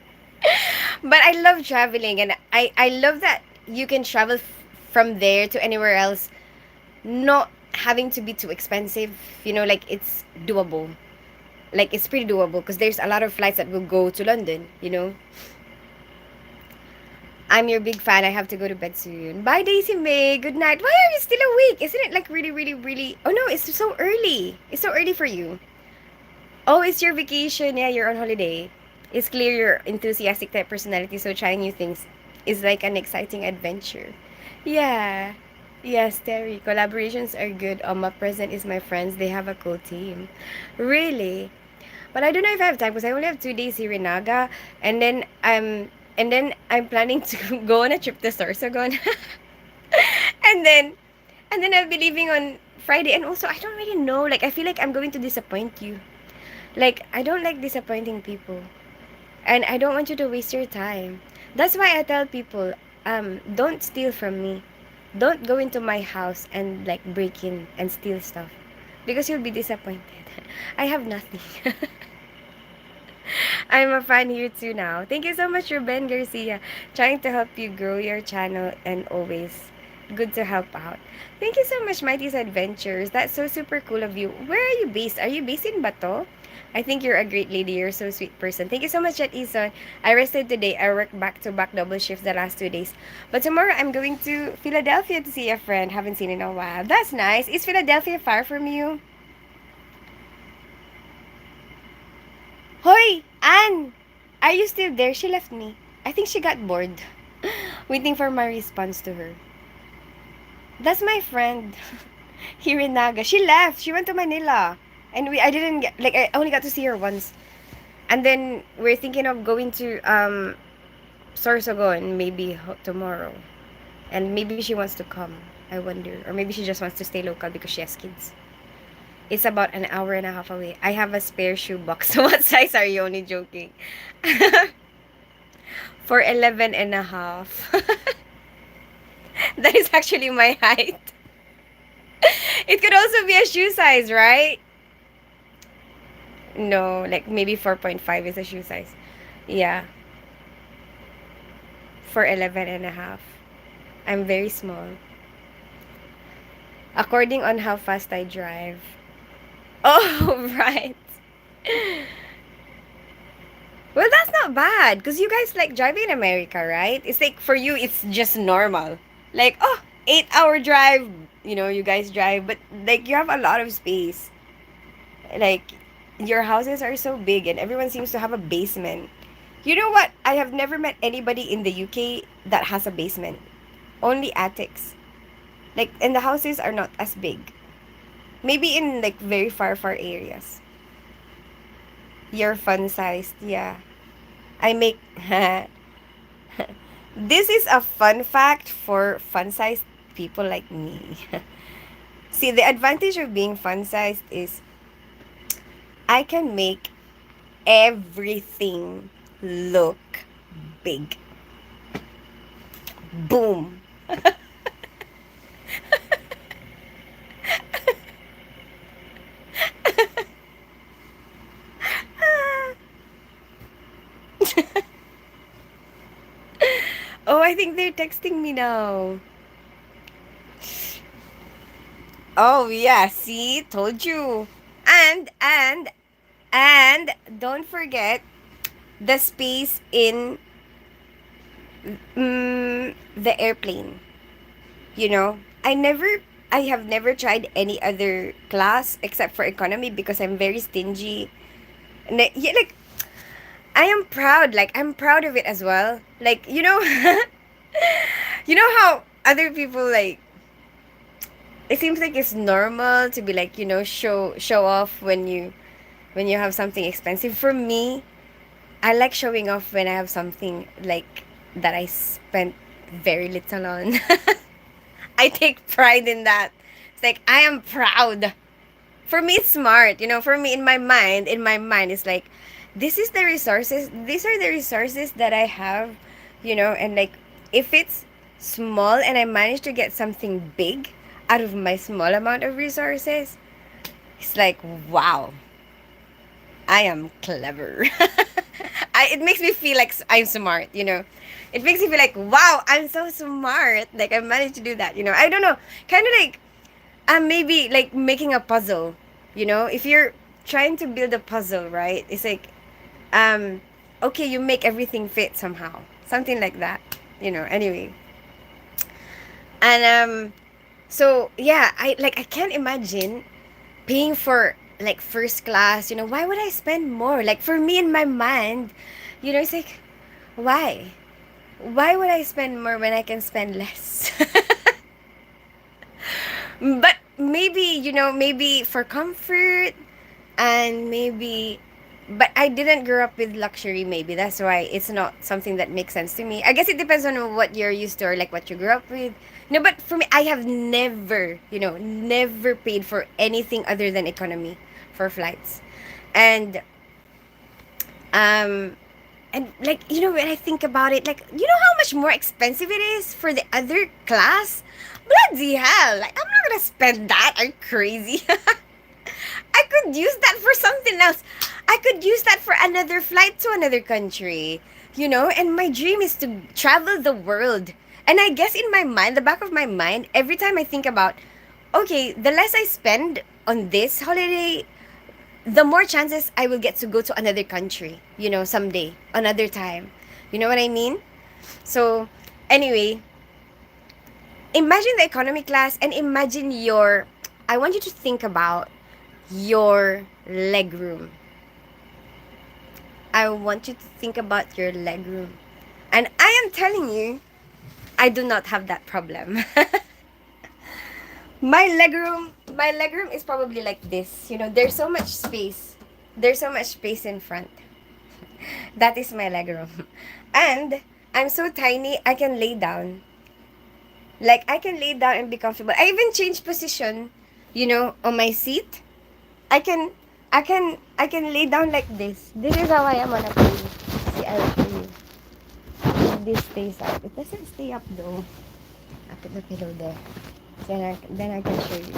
A: But I love traveling, and I love that you can travel from there to anywhere else, not having to be too expensive. You know, like it's doable. Like it's pretty doable because there's a lot of flights that will go to London. You know, I'm your big fan. I have to go to bed soon. Bye, Daisy May. Good night. Why are you still awake? Isn't it like really, really, really? Oh no, it's so early. It's so early for you. Oh, it's your vacation. Yeah, you're on holiday. It's clear your enthusiastic type personality, so trying new things is like an exciting adventure. Yeah. Yes, Terry. Collaborations are good. My present is my friends. They have a cool team. Really? But I don't know if I have time because I only have 2 days here in Naga, and then I'm planning to go on a trip to Sorsogon, and then and then I'll be leaving on Friday. And also, I don't really know. Like, I feel like I'm going to disappoint you. Like, I don't like disappointing people. And I don't want you to waste your time. That's why I tell people, don't steal from me. Don't go into my house and like break in and steal stuff. Because you'll be disappointed. I have nothing. I'm a fan here too now. Thank you so much, Ruben Garcia. Trying to help you grow your channel and always good to help out. Thank you so much, Mighty's Adventures. That's so super cool of you. Where are you based? Are you based in Bato? I think you're a great lady. You're so sweet person. Thank you so much, Jet Ison. I rested today. I worked back to back double shifts the last 2 days. But tomorrow I'm going to Philadelphia to see a friend. Haven't seen in a while. That's nice. Is Philadelphia far from you? Hoy, Anne! Are you still there? She left me. I think she got bored. Waiting for my response to her. That's my friend here in Naga. She left. She went to Manila. And I didn't get, like, I only got to see her once. And then we're thinking of going to Sorsogon maybe tomorrow. And maybe she wants to come. I wonder. Or maybe she just wants to stay local because she has kids. It's about an hour and a half away. I have a spare shoe box. What size are you? Only joking. For 11 and a half. That is actually my height. It could also be a shoe size, right? No, like maybe 4.5 is a shoe size. Yeah, for 11 and a half. I'm very small. According on how fast I drive. Oh, right. Well, that's not bad because you guys like driving in America, right? It's like for you, it's just normal. Like, oh, 8 hour drive, you guys drive, but like you have a lot of space. Like, your houses are so big and everyone seems to have a basement. You know what? I have never met anybody in the UK that has a basement. Only attics. Like, and the houses are not as big. Maybe in like very far areas. You're fun sized, yeah. I make this is a fun fact for fun sized people like me. See, the advantage of being fun sized is I can make everything look big. Boom. Oh, I think they're texting me now. Oh, yeah, see? Told you. And don't forget the space in the airplane. I have never tried any other class except for economy because I'm very stingy. Yeah, like, I am proud. Like, I'm proud of it as well. Like, you know how other people, like, it seems like it's normal to be like, show off when you have something expensive. For me, I like showing off when I have something like that I spent very little on. I take pride in that. It's like I am proud. For me, it's smart. For me, in my mind, it's like this is the resources. These are the resources that I have. And like if it's small and I manage to get something big out of my small amount of resources, it's like wow, I am clever. It makes me feel like I'm smart. It makes me feel like wow, I'm so smart. Like I managed to do that. I don't know, kind of like maybe like making a puzzle. If you're trying to build a puzzle, right? It's like okay, you make everything fit somehow, something like that. Anyway, and so yeah, I can't imagine paying for like first class. Why would I spend more? Like for me in my mind, it's like why would I spend more when I can spend less? But maybe, maybe for comfort, and maybe, but I didn't grow up with luxury. Maybe that's why it's not something that makes sense to me. I guess it depends on what you're used to or like what you grew up with. No, but for me, I have never paid for anything other than economy for flights. And um and like, when I think about it, like, how much more expensive it is for the other class? Bloody hell, like I'm not gonna spend that. Are you crazy? I could use that for something else. I could use that for another flight to another country. And my dream is to travel the world. And I guess in my mind, the back of my mind, every time I think about, okay, the less I spend on this holiday, the more chances I will get to go to another country, someday, another time. You know what I mean? So, anyway, imagine the economy class and imagine I want you to think about your leg room. I want you to think about your leg room. And I am telling you, I do not have that problem. My leg room is probably like this. There's so much space. There's so much space in front. That is my leg room. And I'm so tiny, I can lay down. Like I can lay down and be comfortable. I even change position, on my seat. I can I can lay down like this. This is how I am on a plane. See, I'll show you. This stays up. It doesn't stay up though. I put the pillow there. Then I can show you.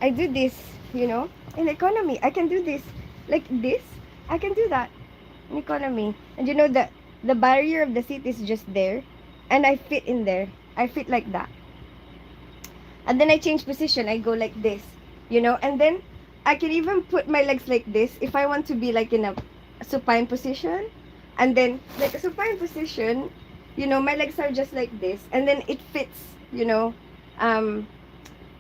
A: I do this, in economy. I can do this. Like this. I can do that in economy. And the barrier of the seat is just there. And I fit in there. I fit like that. And then I change position. I go like this. And then I can even put my legs like this if I want to be like in a supine position. And then like a supine position, my legs are just like this. And then it fits, um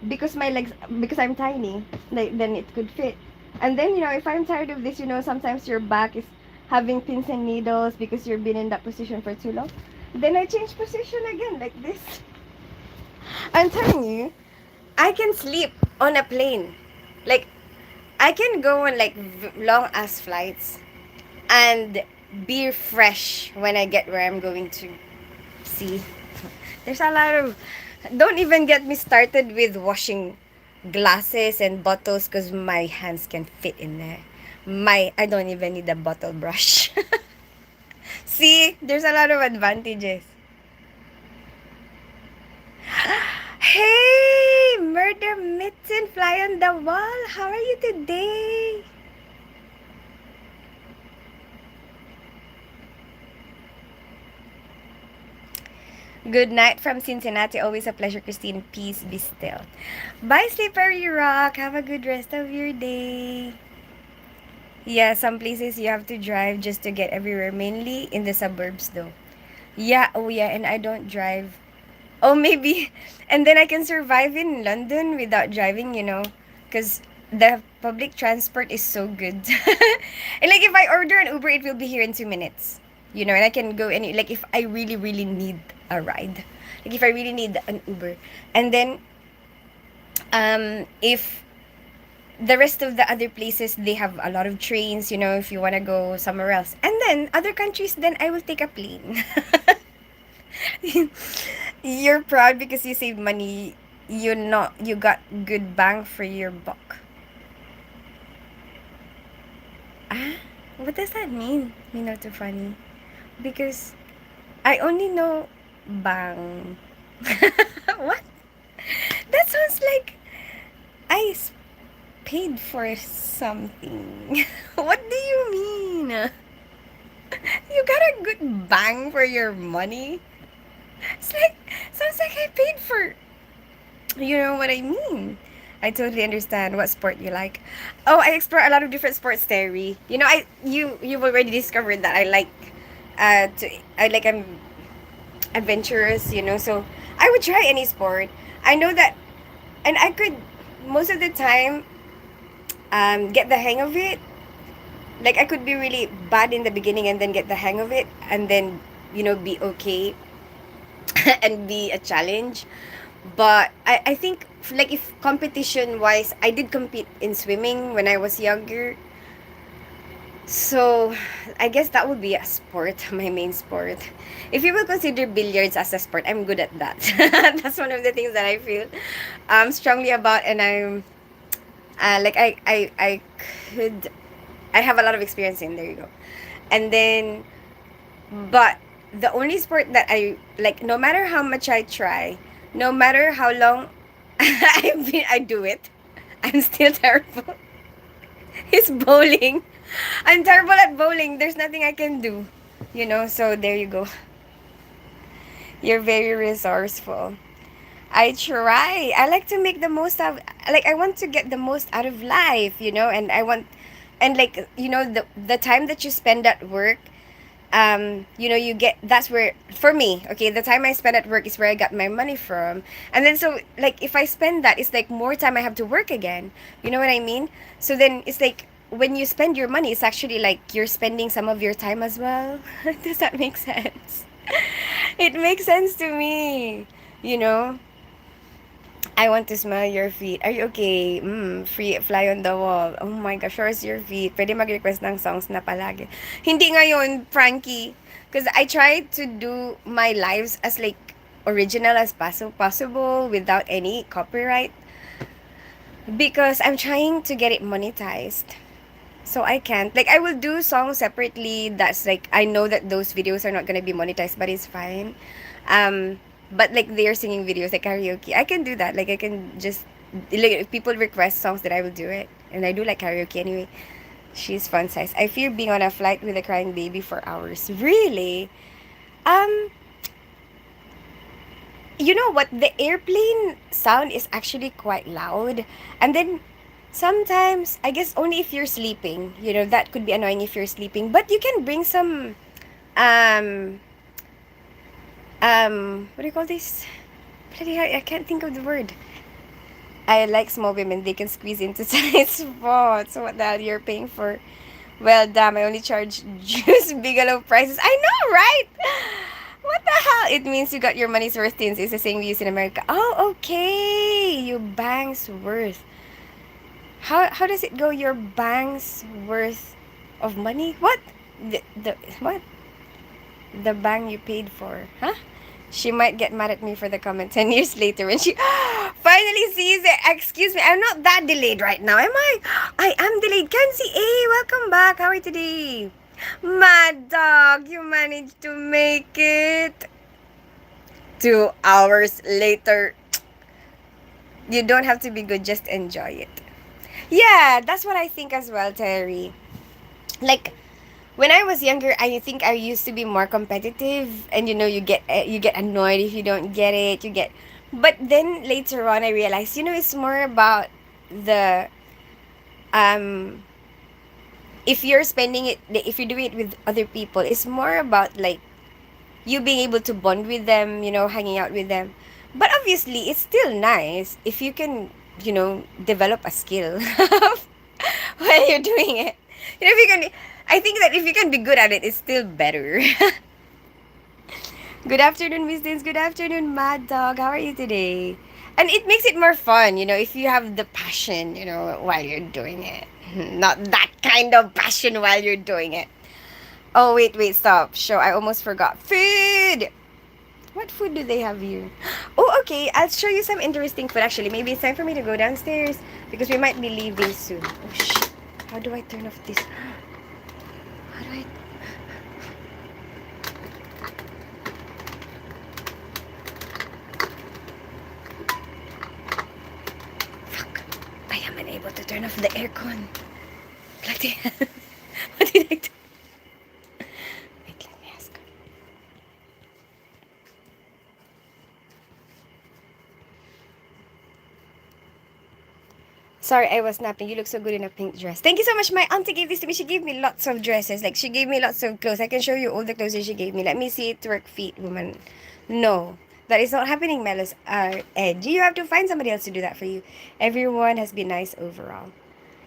A: because I'm tiny, like then it could fit. And then if I'm tired of this, sometimes your back is having pins and needles because you've been in that position for too long. Then I change position again like this. I'm telling you, I can sleep on a plane. Like I can go on like long ass flights and be fresh when I get where I'm going to. See, there's a lot of. Don't even get me started with washing glasses and bottles because my hands can fit in there. I don't even need a bottle brush. See, there's a lot of advantages. Hey, Murder Mitten, fly on the wall. How are you today? Good night from Cincinnati. Always a pleasure, Christine. Peace be still. Bye, Slippery Rock. Have a good rest of your day. Yeah, some places you have to drive just to get everywhere. Mainly in the suburbs, though. Yeah, oh yeah, and I don't drive. Oh, maybe. And then I can survive in London without driving, because the public transport is so good. And like if I order an Uber, it will be here in 2 minutes. And I can go like if I really, really need a ride. Like if I really need an Uber. And then if the rest of the other places they have a lot of trains, if you want to go somewhere else. And then other countries, then I will take a plane. You're proud because you saved money. You got good bang for your buck. Ah, what does that mean? Not too funny. Because I only know bang. What? That sounds like I paid for something. What do you mean? You got a good bang for your money? Sounds like I paid for. You know what I mean? I totally understand what sport you like. Oh, I explore a lot of different sports, Terry. You've already discovered that I'm adventurous. So I would try any sport. I know that, and I could most of the time get the hang of it. Like I could be really bad in the beginning and then get the hang of it, and then be okay and be a challenge. But I think like if competition wise, I did compete in swimming when I was younger. So I guess that would be a sport, my main sport. If you will consider billiards as a sport, I'm good at that. That's one of the things that I feel strongly about, and I'm like could I have a lot of experience in. There you go. And then, but the only sport that I like, no matter how much I try, no matter how long I do it, I'm still terrible. It's bowling. I'm terrible at bowling. There's nothing I can do. So there you go. You're very resourceful. I try. I like to make the most of, like, I want to get the most out of life, and I want And like, the time that you spend at work, you get, that's where, for me, okay, the time I spend at work is where I got my money from. And then, so like, if I spend that, it's like more time I have to work again. You know what I mean? So then it's like, when you spend your money, it's actually like you're spending some of your time as well. Does that make sense? It makes sense to me, you know. I want to smell your feet. Are you okay? Free fly on the wall. Oh my gosh, where's your feet? Pwede mag-request ng songs na palagi. Hindi ngayon, Frankie. Because I try to do my lives as like original as possible without any copyright. Because I'm trying to get it monetized. So I can't. Like, I will do songs separately that's like, I know that those videos are not gonna be monetized, but it's fine. But like, they're singing videos, like karaoke. I can do that. Like, I can just, like, if people request songs, that I will do it. And I do like karaoke anyway. She's fun size. I fear being on a flight with a crying baby for hours. Really? Um, you know what? The airplane sound is actually quite loud. And then sometimes, I guess only if you're sleeping, that could be annoying if you're sleeping. But you can bring some, um, what do you call this? Bloody hell, I can't think of the word. I like small women. They can squeeze into tight spots. What the hell you're paying for? Well, damn, I only charge Juice Bigelow prices. I know, right? What the hell? It means you got your money's worth since it's the same we use in America. Oh, okay. Your bank's worth. How does it go? Your bank's worth of money? What? The what? The bang you paid for? Huh? She might get mad at me for the comment 10 years later when she finally sees it. Excuse me, I'm not that delayed right now, am I? I am delayed. Kenzie A, welcome back. How are you today? Mad dog, you managed to make it. 2 hours later. You don't have to be good, just enjoy it. Yeah, that's what I think as well, Terry. Like, when I was younger, I think I used to be more competitive, and you get annoyed if you don't get it. But then later on, I realized, it's more about the um if you're spending it, if you're doing it with other people, it's more about like you being able to bond with them, hanging out with them. But obviously, it's still nice if you can, develop a skill while you're doing it. If you can, I think that if you can be good at it, it's still better. Good afternoon, Miss Dins. Good afternoon, Mad Dog. How are you today? And it makes it more fun, if you have the passion, while you're doing it. Not that kind of passion while you're doing it. Oh, wait, stop. Show, I almost forgot. Food! What food do they have here? Oh, okay. I'll show you some interesting food. Actually, maybe it's time for me to go downstairs because we might be leaving soon. Oh, shit. How do I turn off this? How do I... Fuck. I am unable to turn off the aircon. Bloody hell. What did I do? Wait, let me ask. Sorry, I was napping. You look so good in a pink dress. Thank you so much. My auntie gave this to me. She gave me lots of dresses. Like, she gave me lots of clothes. I can show you all the clothes that she gave me. Let me see it, twerk feet, woman. No, that is not happening, Melos. Ed, you have to find somebody else to do that for you. Everyone has been nice overall.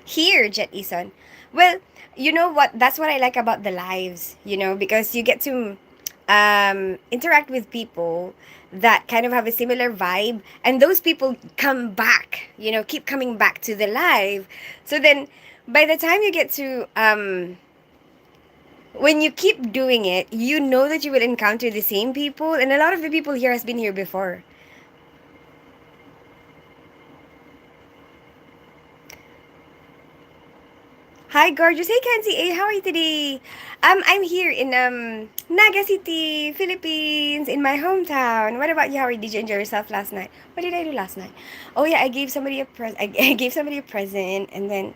A: Here, Jet Eason. Well, you know what? That's what I like about the lives, because you get to interact with people that kind of have a similar vibe, and those people come back, keep coming back to the live. So then, by the time you get to when you keep doing it, you know that you will encounter the same people, and a lot of the people here has been here before. Hi, gorgeous. Hey, Kenzie. Hey, how are you today? I'm here in Naga City, Philippines, in my hometown. What about you? How did you enjoy yourself last night? What did I do last night? Oh yeah, I gave somebody a I gave somebody a present, and then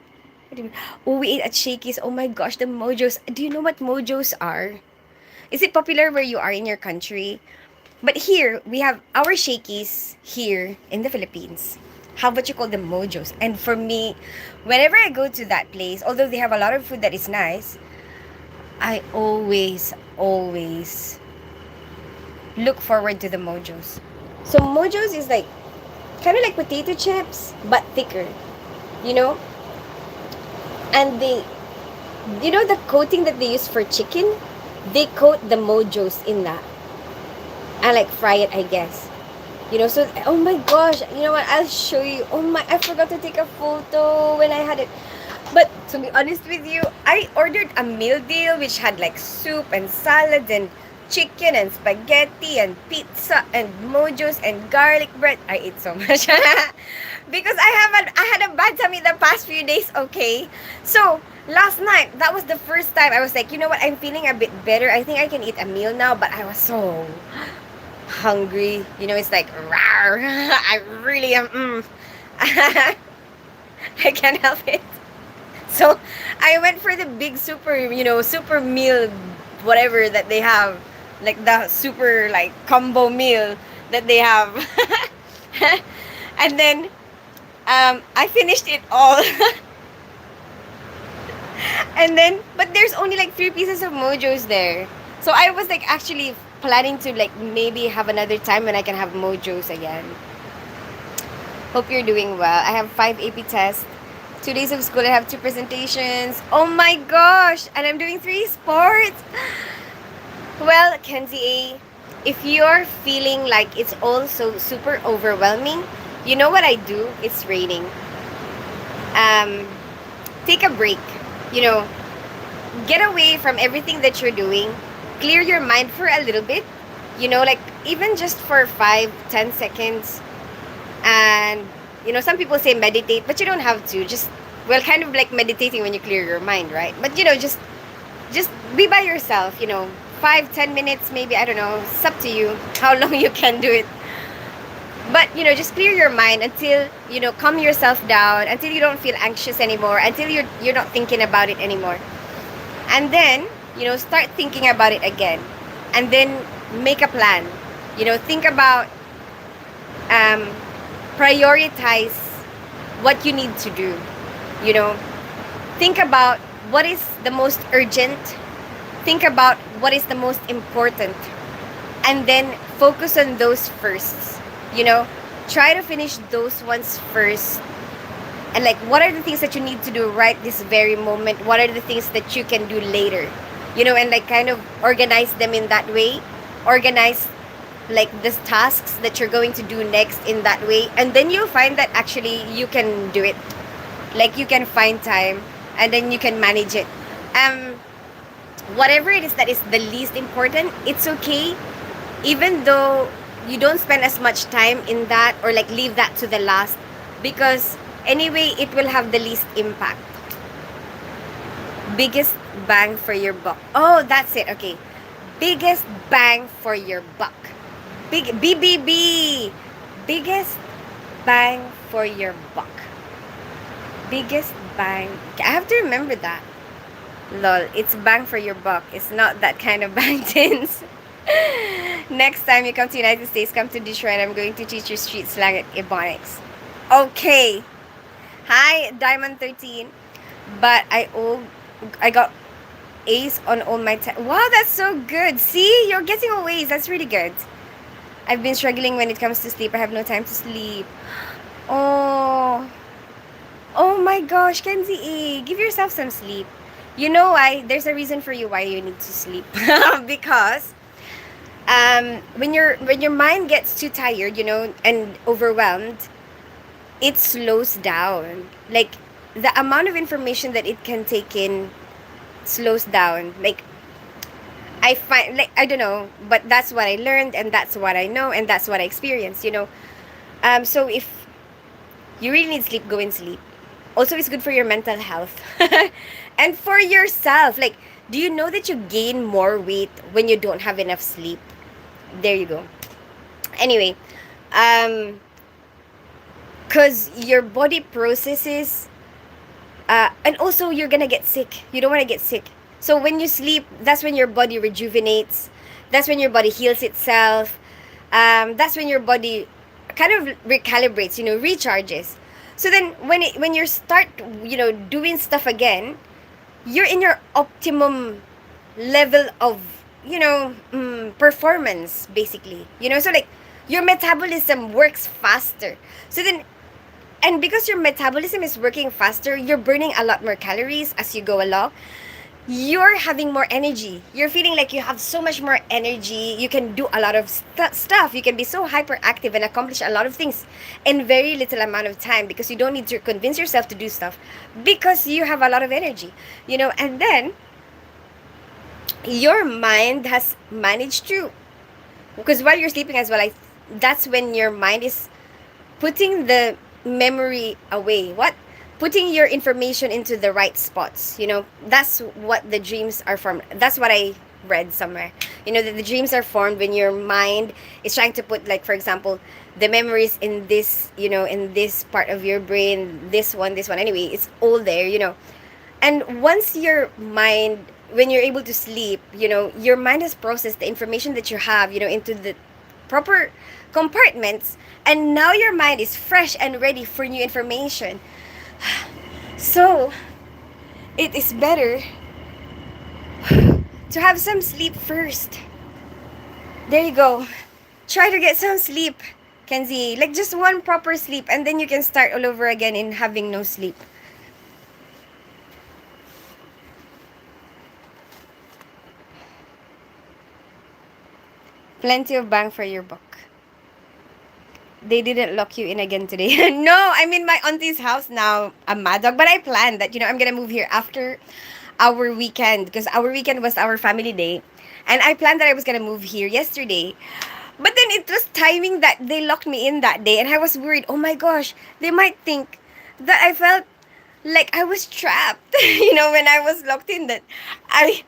A: what did we... Oh, we ate at Shakey's. Oh my gosh, the mojos. Do you know what mojos are? Is it popular where you are in your country? But here we have our Shakey's here in the Philippines. how what you call the mojos. And for me, whenever I go to that place, although they have a lot of food that is nice, I always look forward to the mojos. So mojos is like kind of like potato chips but thicker, you know? And the coating that they use for chicken, they coat the mojos in that and like fry it, I guess. So oh my gosh, you know what? I'll show you. Oh my, I forgot to take a photo when I had it. But to be honest with you, I ordered a meal deal which had like soup and salad and chicken and spaghetti and pizza and mojos and garlic bread. I ate so much because I had a bad tummy the past few days. Okay, so last night that was the first time I was like, you know what? I'm feeling a bit better. I think I can eat a meal now. But I was so hungry. It's like rawr. I really am. I can't help it. So I went for the big super meal, whatever that they have, like the super like combo meal that they have. And then I finished it all. And then, but there's only like 3 pieces of mojos there. So I was like actually planning to like maybe have another time when I can have mojos again. Hope you're doing well. I have 5 AP tests, 2 days of school. I have 2 presentations. Oh my gosh! And I'm doing 3 sports. Well, Kenzie A, if you're feeling like it's all so super overwhelming, you know what I do? It's raining. Take a break. Get away from everything that you're doing. Clear your mind for a little bit. Like even just for 5-10 seconds. And some people say meditate, but you don't have to. Just kind of like meditating when you clear your mind, right? But just be by yourself. 5-10 minutes, maybe. I don't know. It's up to you how long you can do it. But just clear your mind until calm yourself down, until you don't feel anxious anymore, until you're not thinking about it anymore. And then start thinking about it again, and then make a plan. Think about prioritize what you need to do. Think about what is the most urgent. Think about what is the most important, and then focus on those first. Try to finish those ones first. And like, what are the things that you need to do right this very moment? What are the things that you can do later? And like kind of organize them in that way. Organize like the tasks that you're going to do next in that way. And then you'll find that actually you can do it. Like you can find time and then you can manage it. Whatever it is that is the least important, it's okay. Even though you don't spend as much time in that, or like leave that to the last, because anyway it will have the least impact. Biggest bang for your buck. Oh, that's it. Okay. Biggest bang for your buck. Big BBB. Biggest bang for your buck. Biggest bang. I have to remember that. Lol, it's bang for your buck. It's not that kind of bang tins. Next time you come to United States, come to Detroit. I'm going to teach you street slang at Ebonics. Okay. Hi, Diamond 13. But I got A's on all my tests. Wow, that's so good. See, you're getting all A's. That's really good. I've been struggling when it comes to sleep. I have no time to sleep. Oh my gosh, Kenzie A, give yourself some sleep. You know why? There's a reason for you why you need to sleep. Because when your mind gets too tired, and overwhelmed, it slows down. Like the amount of information that it can take in slows down. Like I find, like, I don't know, but that's what I learned, and that's what I know, and that's what I experienced. So if you really need sleep, go and sleep. Also, it's good for your mental health and for yourself. Like, do you know that you gain more weight when you don't have enough sleep? There you go. Anyway, because your body processes, and also you're gonna get sick. You don't want to get sick. So when you sleep, that's when your body rejuvenates. That's when your body heals itself. That's when your body kind of recalibrates, recharges. So then when you start, doing stuff again, you're in your optimum level of, performance, basically. So like your metabolism works faster. So then, and because your metabolism is working faster, you're burning a lot more calories as you go along. You're having more energy. You're feeling like you have so much more energy. You can do a lot of stuff. You can be so hyperactive and accomplish a lot of things in very little amount of time, because you don't need to convince yourself to do stuff, because you have a lot of energy. And then your mind has managed to, because while you're sleeping as well, that's when your mind is putting the memory away. What? Putting your information into the right spots. That's what the dreams are from. That's what I read somewhere. That the dreams are formed when your mind is trying to put, like, for example, the memories in this, in this part of your brain, this one. Anyway, it's all there. And once your mind, when you're able to sleep, your mind has processed the information that you have, into the proper compartments, and now your mind is fresh and ready for new information. So it is better to have some sleep first. There you go. Try to get some sleep, Kenzie. Like just one proper sleep, and then you can start all over again in having no sleep. Plenty of bang for your buck. They didn't lock you in again today. No, I'm in my auntie's house now, a mad dog. But I planned that, I'm gonna move here after our weekend, because our weekend was our family day. And I planned that I was gonna move here yesterday. But then it was timing that they locked me in that day, and I was worried, oh my gosh, they might think that I felt like I was trapped, when I was locked in, that I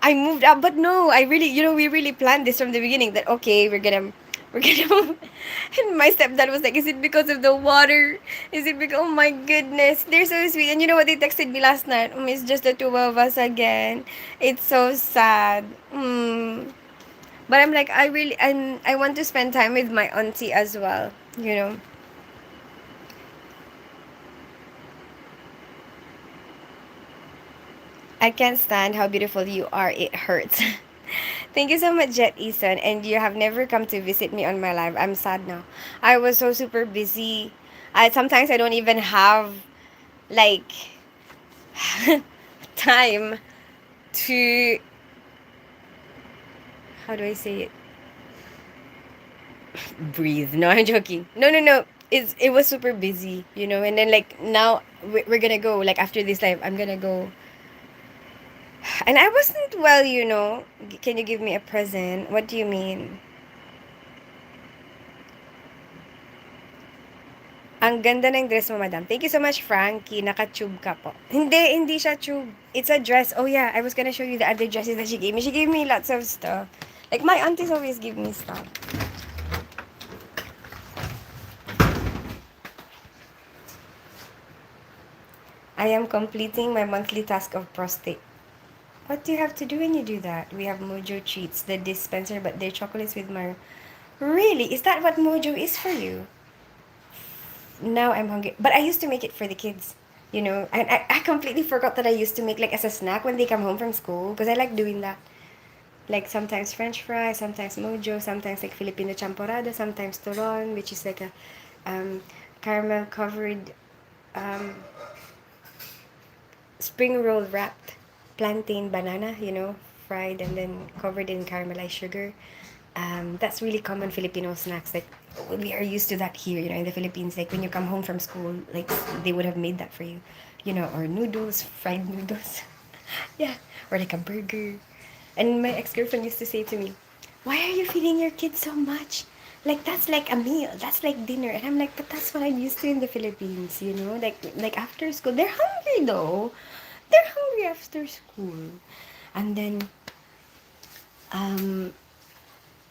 A: I moved out. But no, I really, we really planned this from the beginning, that okay, we're gonna move. And my stepdad was like, is it because of the water? Is it because, oh my goodness, they're so sweet. And you know what, they texted me last night, it's just the two of us again. It's so sad. But I'm like, I want to spend time with my auntie as well. I can't stand how beautiful you are. It hurts. Thank you so much, Jet Eason. And you have never come to visit me on my live. I'm sad now. I was so super busy. Sometimes I don't even have like time to, how do I say it? Breathe. No, I'm joking. No, no, no. It was super busy. And then like now we're gonna go, like after this live, I'm gonna go. And I wasn't well. Can you give me a present? What do you mean? Ang ganda ng dress mo, madam. Thank you so much, Frankie. Naka-tube ka po. Hindi siya tube. It's a dress. Oh yeah, I was gonna show you the other dresses that she gave me. She gave me lots of stuff. Like my aunties always give me stuff. I am completing my monthly task of prostate. What do you have to do when you do that? We have Mojo Treats, the dispenser, but they're chocolates with my... Really? Is that what Mojo is for you? Now I'm hungry. But I used to make it for the kids. And I completely forgot that I used to make like as a snack when they come home from school, because I like doing that. Like sometimes French fries, sometimes Mojo, sometimes like Filipino champorado, sometimes turon, which is like a caramel covered spring roll wrapped plantain banana, fried and then covered in caramelized sugar. That's really common Filipino snacks. Like we are used to that here, in the Philippines. Like when you come home from school, like they would have made that for you, or noodles, fried noodles. Yeah, or like a burger. And my ex-girlfriend used to say to me, why are you feeding your kids so much? Like that's like a meal, that's like dinner. And I'm like, but that's what I'm used to in the Philippines, like after school. They're hungry though. They're hungry after school. And then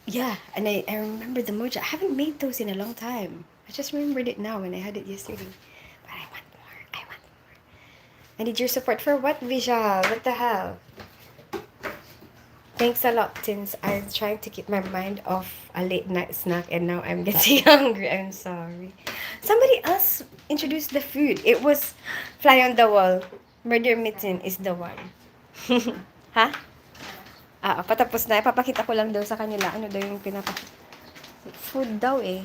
A: yeah, and I remember the mojo. I haven't made those in a long time. I just remembered it now when I had it yesterday. But I want more. I want more. I need your support for what, Vishal? What the hell? Thanks a lot, since I'm trying to keep my mind off a late night snack and now I'm getting hungry. I'm sorry. Somebody else introduced the food. It was Fly on the Wall. Murder Mitten is the one. Ha? Patapos na. Ipapakita ko lang daw sa kanila. Ano daw yung food daw eh.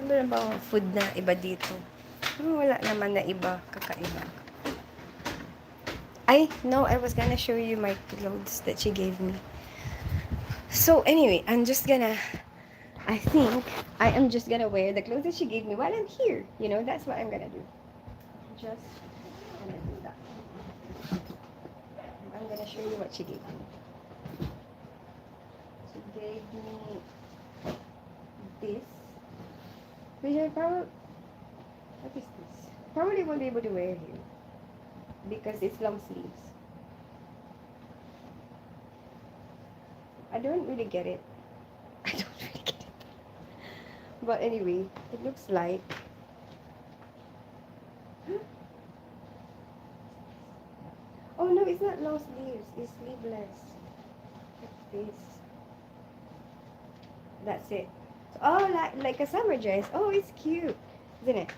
A: Ano na ba ang food na iba dito? Wala naman na iba. Kakaiba. No, I was gonna show you my clothes that she gave me. So anyway, I think I am just gonna wear the clothes that she gave me while I'm here. That's what I'm gonna do. Just gonna do that. I'm gonna show you what she gave me. She gave me this. Which what is this? Probably won't be able to wear here because it's long sleeves. I don't really get it. I don't really get it. But anyway, it looks like oh no, it's not long sleeves. It's sleeveless. Like this. That's it. Oh, like a summer dress. Oh, it's cute, isn't it?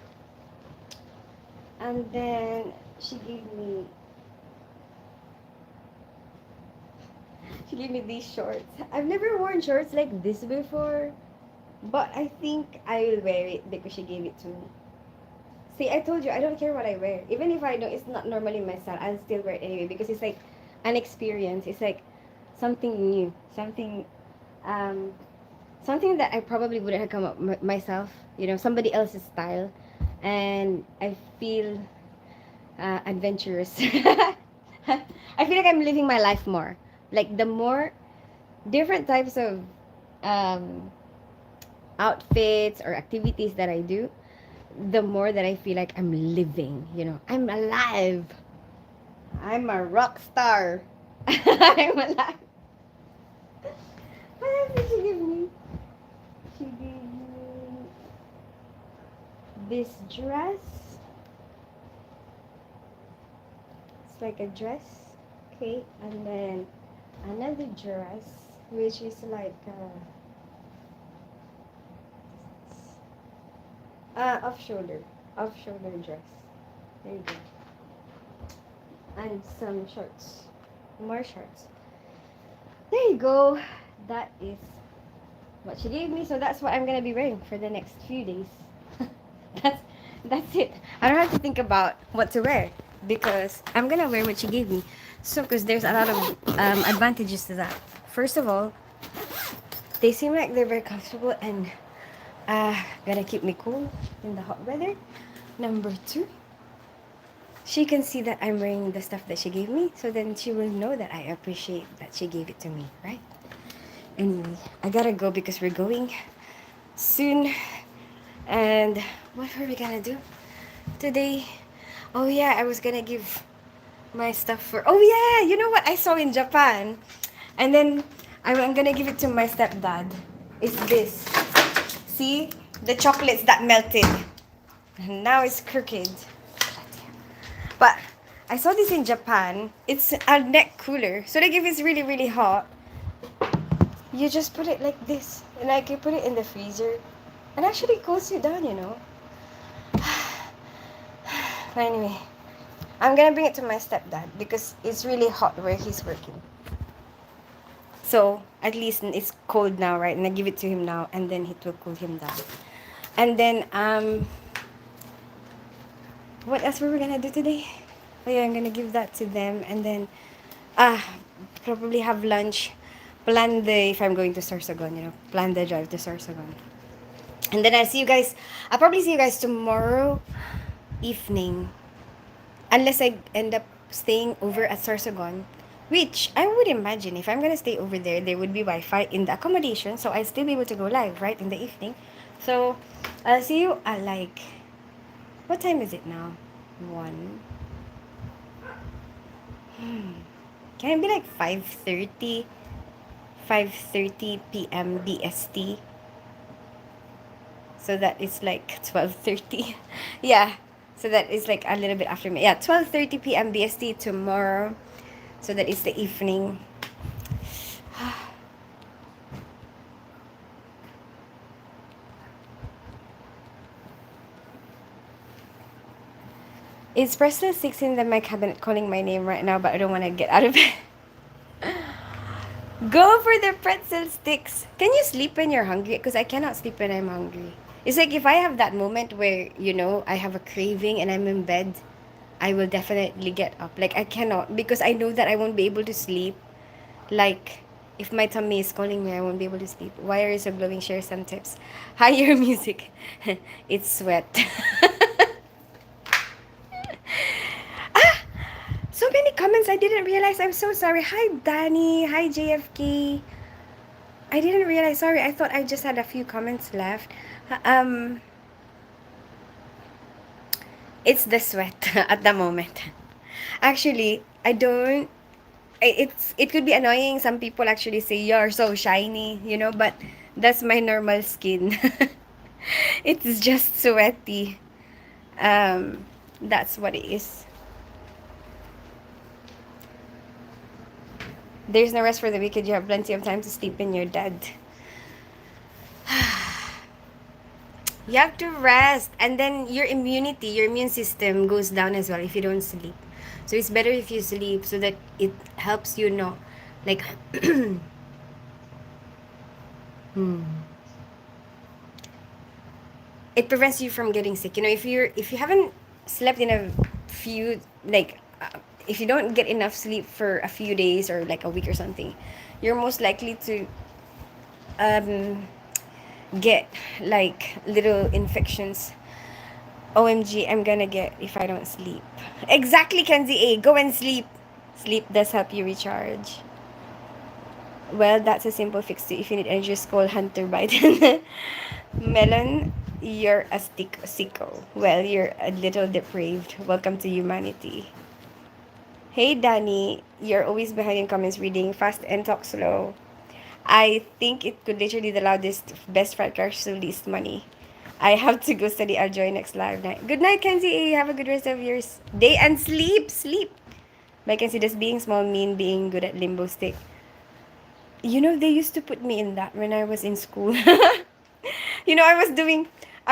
A: And then she gave me these shorts. I've never worn shorts like this before, but I think I will wear it because she gave it to me. See, I told you I don't care what I wear. Even if I know it's not normally my style, I'll still wear it anyway because it's like an experience. It's like something new, um something that I probably wouldn't have come up myself. Somebody else's style, and I feel adventurous. I feel like I'm living my life more. Like the more different types of um, outfits or activities that I do, the more that I feel like I'm living. I'm alive. I'm a rock star. I'm alive. What else did she give me? She gave me this dress. It's like a dress, okay, and then another dress, which is like off shoulder dress. There you go. And some shorts, more shorts. There you go. That is what she gave me, so that's what I'm gonna be wearing for the next few days. that's that's it. I don't have to think about what to wear because I'm gonna wear what she gave me. So, because there's a lot of advantages to that. First of all, they seem like they're very comfortable and gonna keep me cool in the hot weather. Number two, she can see that I'm wearing the stuff that she gave me, so then she will know that I appreciate that she gave it to me, right? Anyway, I gotta go because we're going soon. And what were we gonna do today? Oh yeah, I was gonna give my stuff for. Oh yeah, you know what I saw in Japan, and then I'm gonna give it to my stepdad. It's this. See the chocolates that melted, and now it's crooked. But I saw this in Japan. It's a neck cooler. So like if it's really really hot, you just put it like this, and like you put it in the freezer, and actually cools you down. But anyway, I'm gonna bring it to my stepdad because it's really hot where he's working. So at least it's cold now, right? And I give it to him now, and then it will cool him down. And then what else were we gonna do today? Oh yeah, I'm gonna give that to them, and then probably have lunch. Plan if I'm going to Sorsogon, plan the drive to Sorsogon. And then I'll probably see you guys tomorrow evening. Unless I end up staying over at Sorsogon. Which I would imagine if I'm gonna stay over there, there would be Wi-Fi in the accommodation. So I'll still be able to go live, right, in the evening. So I'll see you at what time is it now? 1. Can it be like 5:30 p.m. BST? So that it's like 12:30. Yeah. So that is like a little bit after me. Yeah, 12:30 p.m. BST tomorrow. So that is the evening. It's Presley 16 in my cabinet calling my name right now, but I don't want to get out of it. Go for the pretzel sticks. Can you sleep when you're hungry? Because I cannot sleep when I'm hungry. It's like if I have that moment where, I have a craving and I'm in bed, I will definitely get up. Like, I cannot because I know that I won't be able to sleep. Like, if my tummy is calling me, I won't be able to sleep. Why are you so glowing? Share some tips. Hi, your music. It's sweat. So many comments I didn't realize. I'm so sorry. Hi, Danny. Hi, JFK. I didn't realize. Sorry, I thought I just had a few comments left. Um, it's the sweat at the moment. Actually, I don't. It could be annoying. Some people actually say you're so shiny, but that's my normal skin. It's just sweaty. Um, that's what it is. There's no rest for the wicked. You have plenty of time to sleep when you're dead. You have to rest, and then your immune system goes down as well if you don't sleep. So it's better if you sleep so that it helps you know, like, hmm, it prevents you from getting sick. If you haven't slept in a few if you don't get enough sleep for a few days or like a week or something, you're most likely to um get like little infections. OMG, I'm gonna get if I don't sleep. Exactly, Kenzie A. Go and sleep. Sleep does help you recharge. Well, that's a simple fix to if you need energy, just call Hunter Biden. Melon, you're a sicko. Well, you're a little depraved. Welcome to humanity. Hey, Danny, you're always behind in comments reading fast and talk slow. I think it could literally the loudest, best friend cars to least money. I have to go study. I'll join next live night. Good night, Kenzie. Have a good rest of your day and sleep. Sleep. But I can see this being small mean being good at limbo stick. They used to put me in that when I was in school. I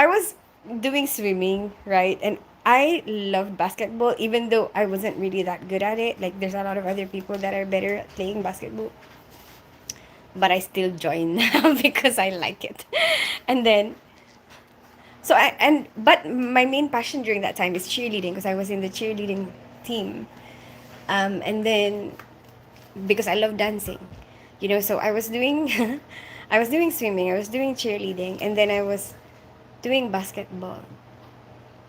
A: was doing swimming, right? And I loved basketball, even though I wasn't really that good at it. Like, there's a lot of other people that are better at playing basketball. But I still join because I like it. And then, but my main passion during that time is cheerleading because I was in the cheerleading team. And then, because I love dancing, so I was doing, I was doing swimming, I was doing cheerleading, and then I was doing basketball.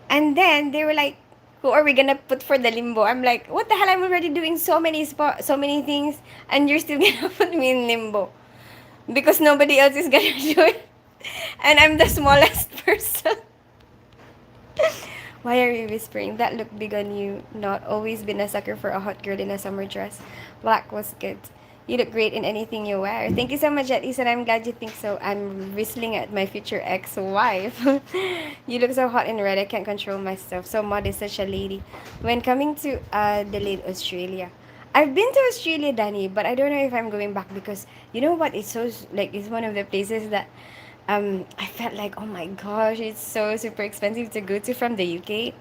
A: And then they were like, "Who are we gonna put for the limbo?" I'm like, "What the hell? I'm already doing so many things, and you're still gonna put me in limbo because nobody else is gonna do it, and I'm the smallest person." Why are you whispering? That looked big on you. Not always been a sucker for a hot girl in a summer dress. Black was good. You look great in anything you wear. Thank you so much, Etis, and I'm glad you think so. I'm whistling at my future ex-wife. You look so hot in red, I can't control myself. So modest, such a lady. When coming to Adelaide, Australia, I've been to Australia, Danny, but I don't know if I'm going back because you know what? It's so like it's one of the places that I felt like, oh my gosh, it's so super expensive to go to from the UK.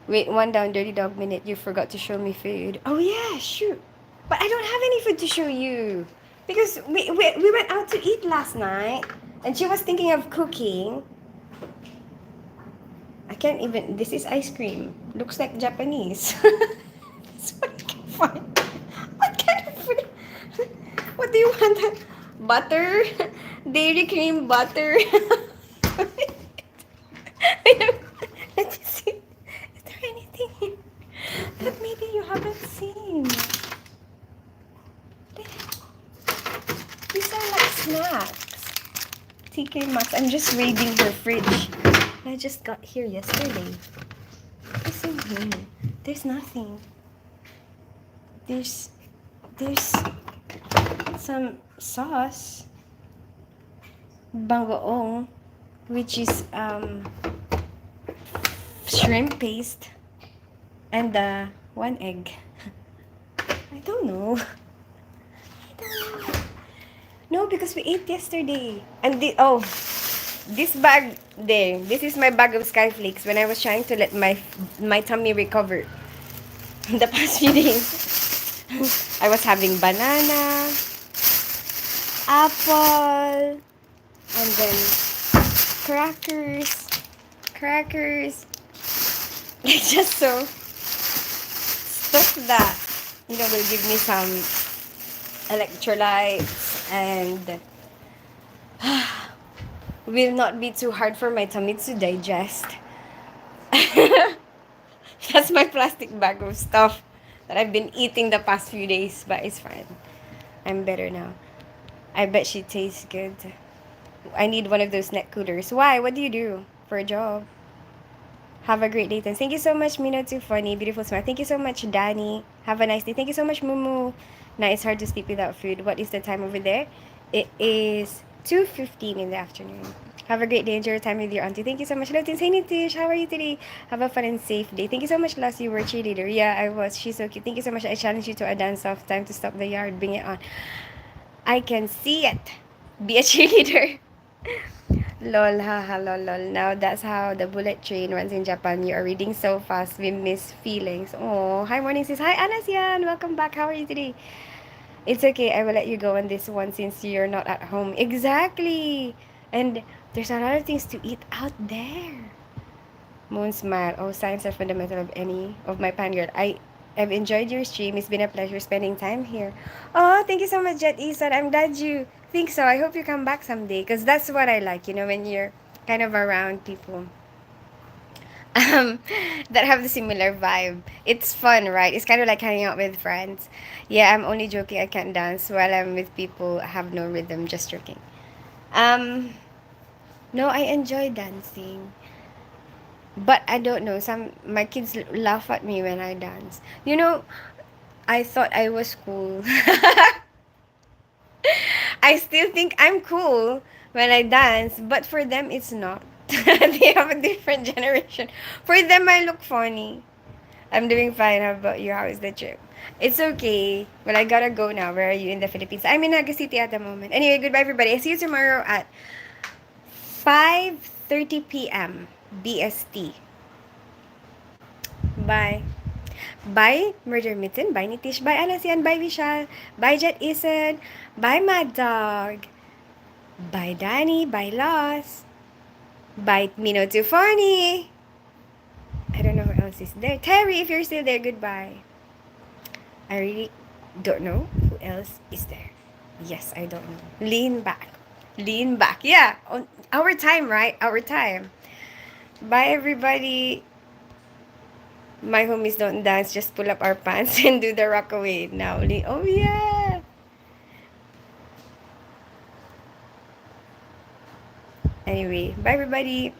A: Wait, one down, dirty dog minute. You forgot to show me food. Oh yeah, shoot. But I don't have any food to show you because we went out to eat last night, and she was thinking of cooking. I can't even. This is ice cream. Looks like Japanese. That's what I can find. What kind of food? What do you want? Butter? Dairy cream butter? Let me see. Is there anything here that maybe you haven't seen? These are like snacks. TK Maxx. I'm just raiding her fridge. I just got here yesterday. What's in here? There's nothing. There's some sauce. Bangoong, which is shrimp paste, and one egg. I don't know. No, because we ate yesterday. And this bag there. This is my bag of skyflakes when I was trying to let my tummy recover the past few days. I was having banana, apple, and then crackers. Crackers. Just so stuff that will give me some electrolytes and will not be too hard for my tummy to digest. That's my plastic bag of stuff that I've been eating the past few days, but it's fine. I'm better now. I bet she tastes good. I need one of those neck coolers. Why? What do you do for a job? Have a great day. Then. Thank you so much, Mino. Too funny. Beautiful smile. Thank you so much, Danny. Have a nice day. Thank you so much, Mumu. Now it's hard to sleep without food. What is the time over there? It is 2:15 in the afternoon. Have a great day. Enjoy your time with your auntie. Thank you so much. Hello, Hey, Nitish. How are you today? Have a fun and safe day. Thank you so much, Lost. You were a cheerleader. Yeah, I was. She's so cute. Thank you so much. I challenge you to a dance off. Time to stop the yard. Bring it on. I can see it. Be a cheerleader. Lol, haha, lol, lol. Now that's how the bullet train runs in Japan. You are reading so fast. We miss feelings. Oh, hi, morning, sis. Hi, Anasian. Welcome back. How are you today? It's okay. I will let you go on this one since you're not at home. Exactly. And there's a lot of things to eat out there. Moon smile. Oh, signs are fundamental of any of my fangirl. I've enjoyed your stream. It's been a pleasure spending time here. Oh, thank you so much, Jet Isan. I'm glad you think so. I hope you come back someday because that's what I like, when you're kind of around people um, that have the similar vibe. It's fun, right? It's kind of like hanging out with friends. Yeah, I'm only joking. I can't dance while I'm with people. I have no rhythm, just joking. Um, no, I enjoy dancing. But I don't know. Some my kids laugh at me when I dance. I thought I was cool. I still think I'm cool when I dance, but for them it's not. They have a different generation. For them I look funny. I'm doing fine. How about you? How is the trip? It's okay. Well, I gotta go now. Where are you in the Philippines? I'm in Naga City at the moment. Anyway, goodbye everybody. I see you tomorrow at 5:30 p.m. BST. Bye. Bye, Murder Mitten. Bye, Nitish. Bye, Anasian. Bye, Vishal. Bye, Jet Isen. Bye, Mad Dog. Bye, Danny. Bye, Loss. Bye, Mino Tufani. I don't know who else is there. Terry, if you're still there, goodbye. I really don't know who else is there. Yes, I don't know. Lean back. Lean back. Yeah, on our time, right? Our time. Bye, everybody. My homies don't dance, just pull up our pants and do the rock away now. Oh, yeah. Anyway, bye, everybody.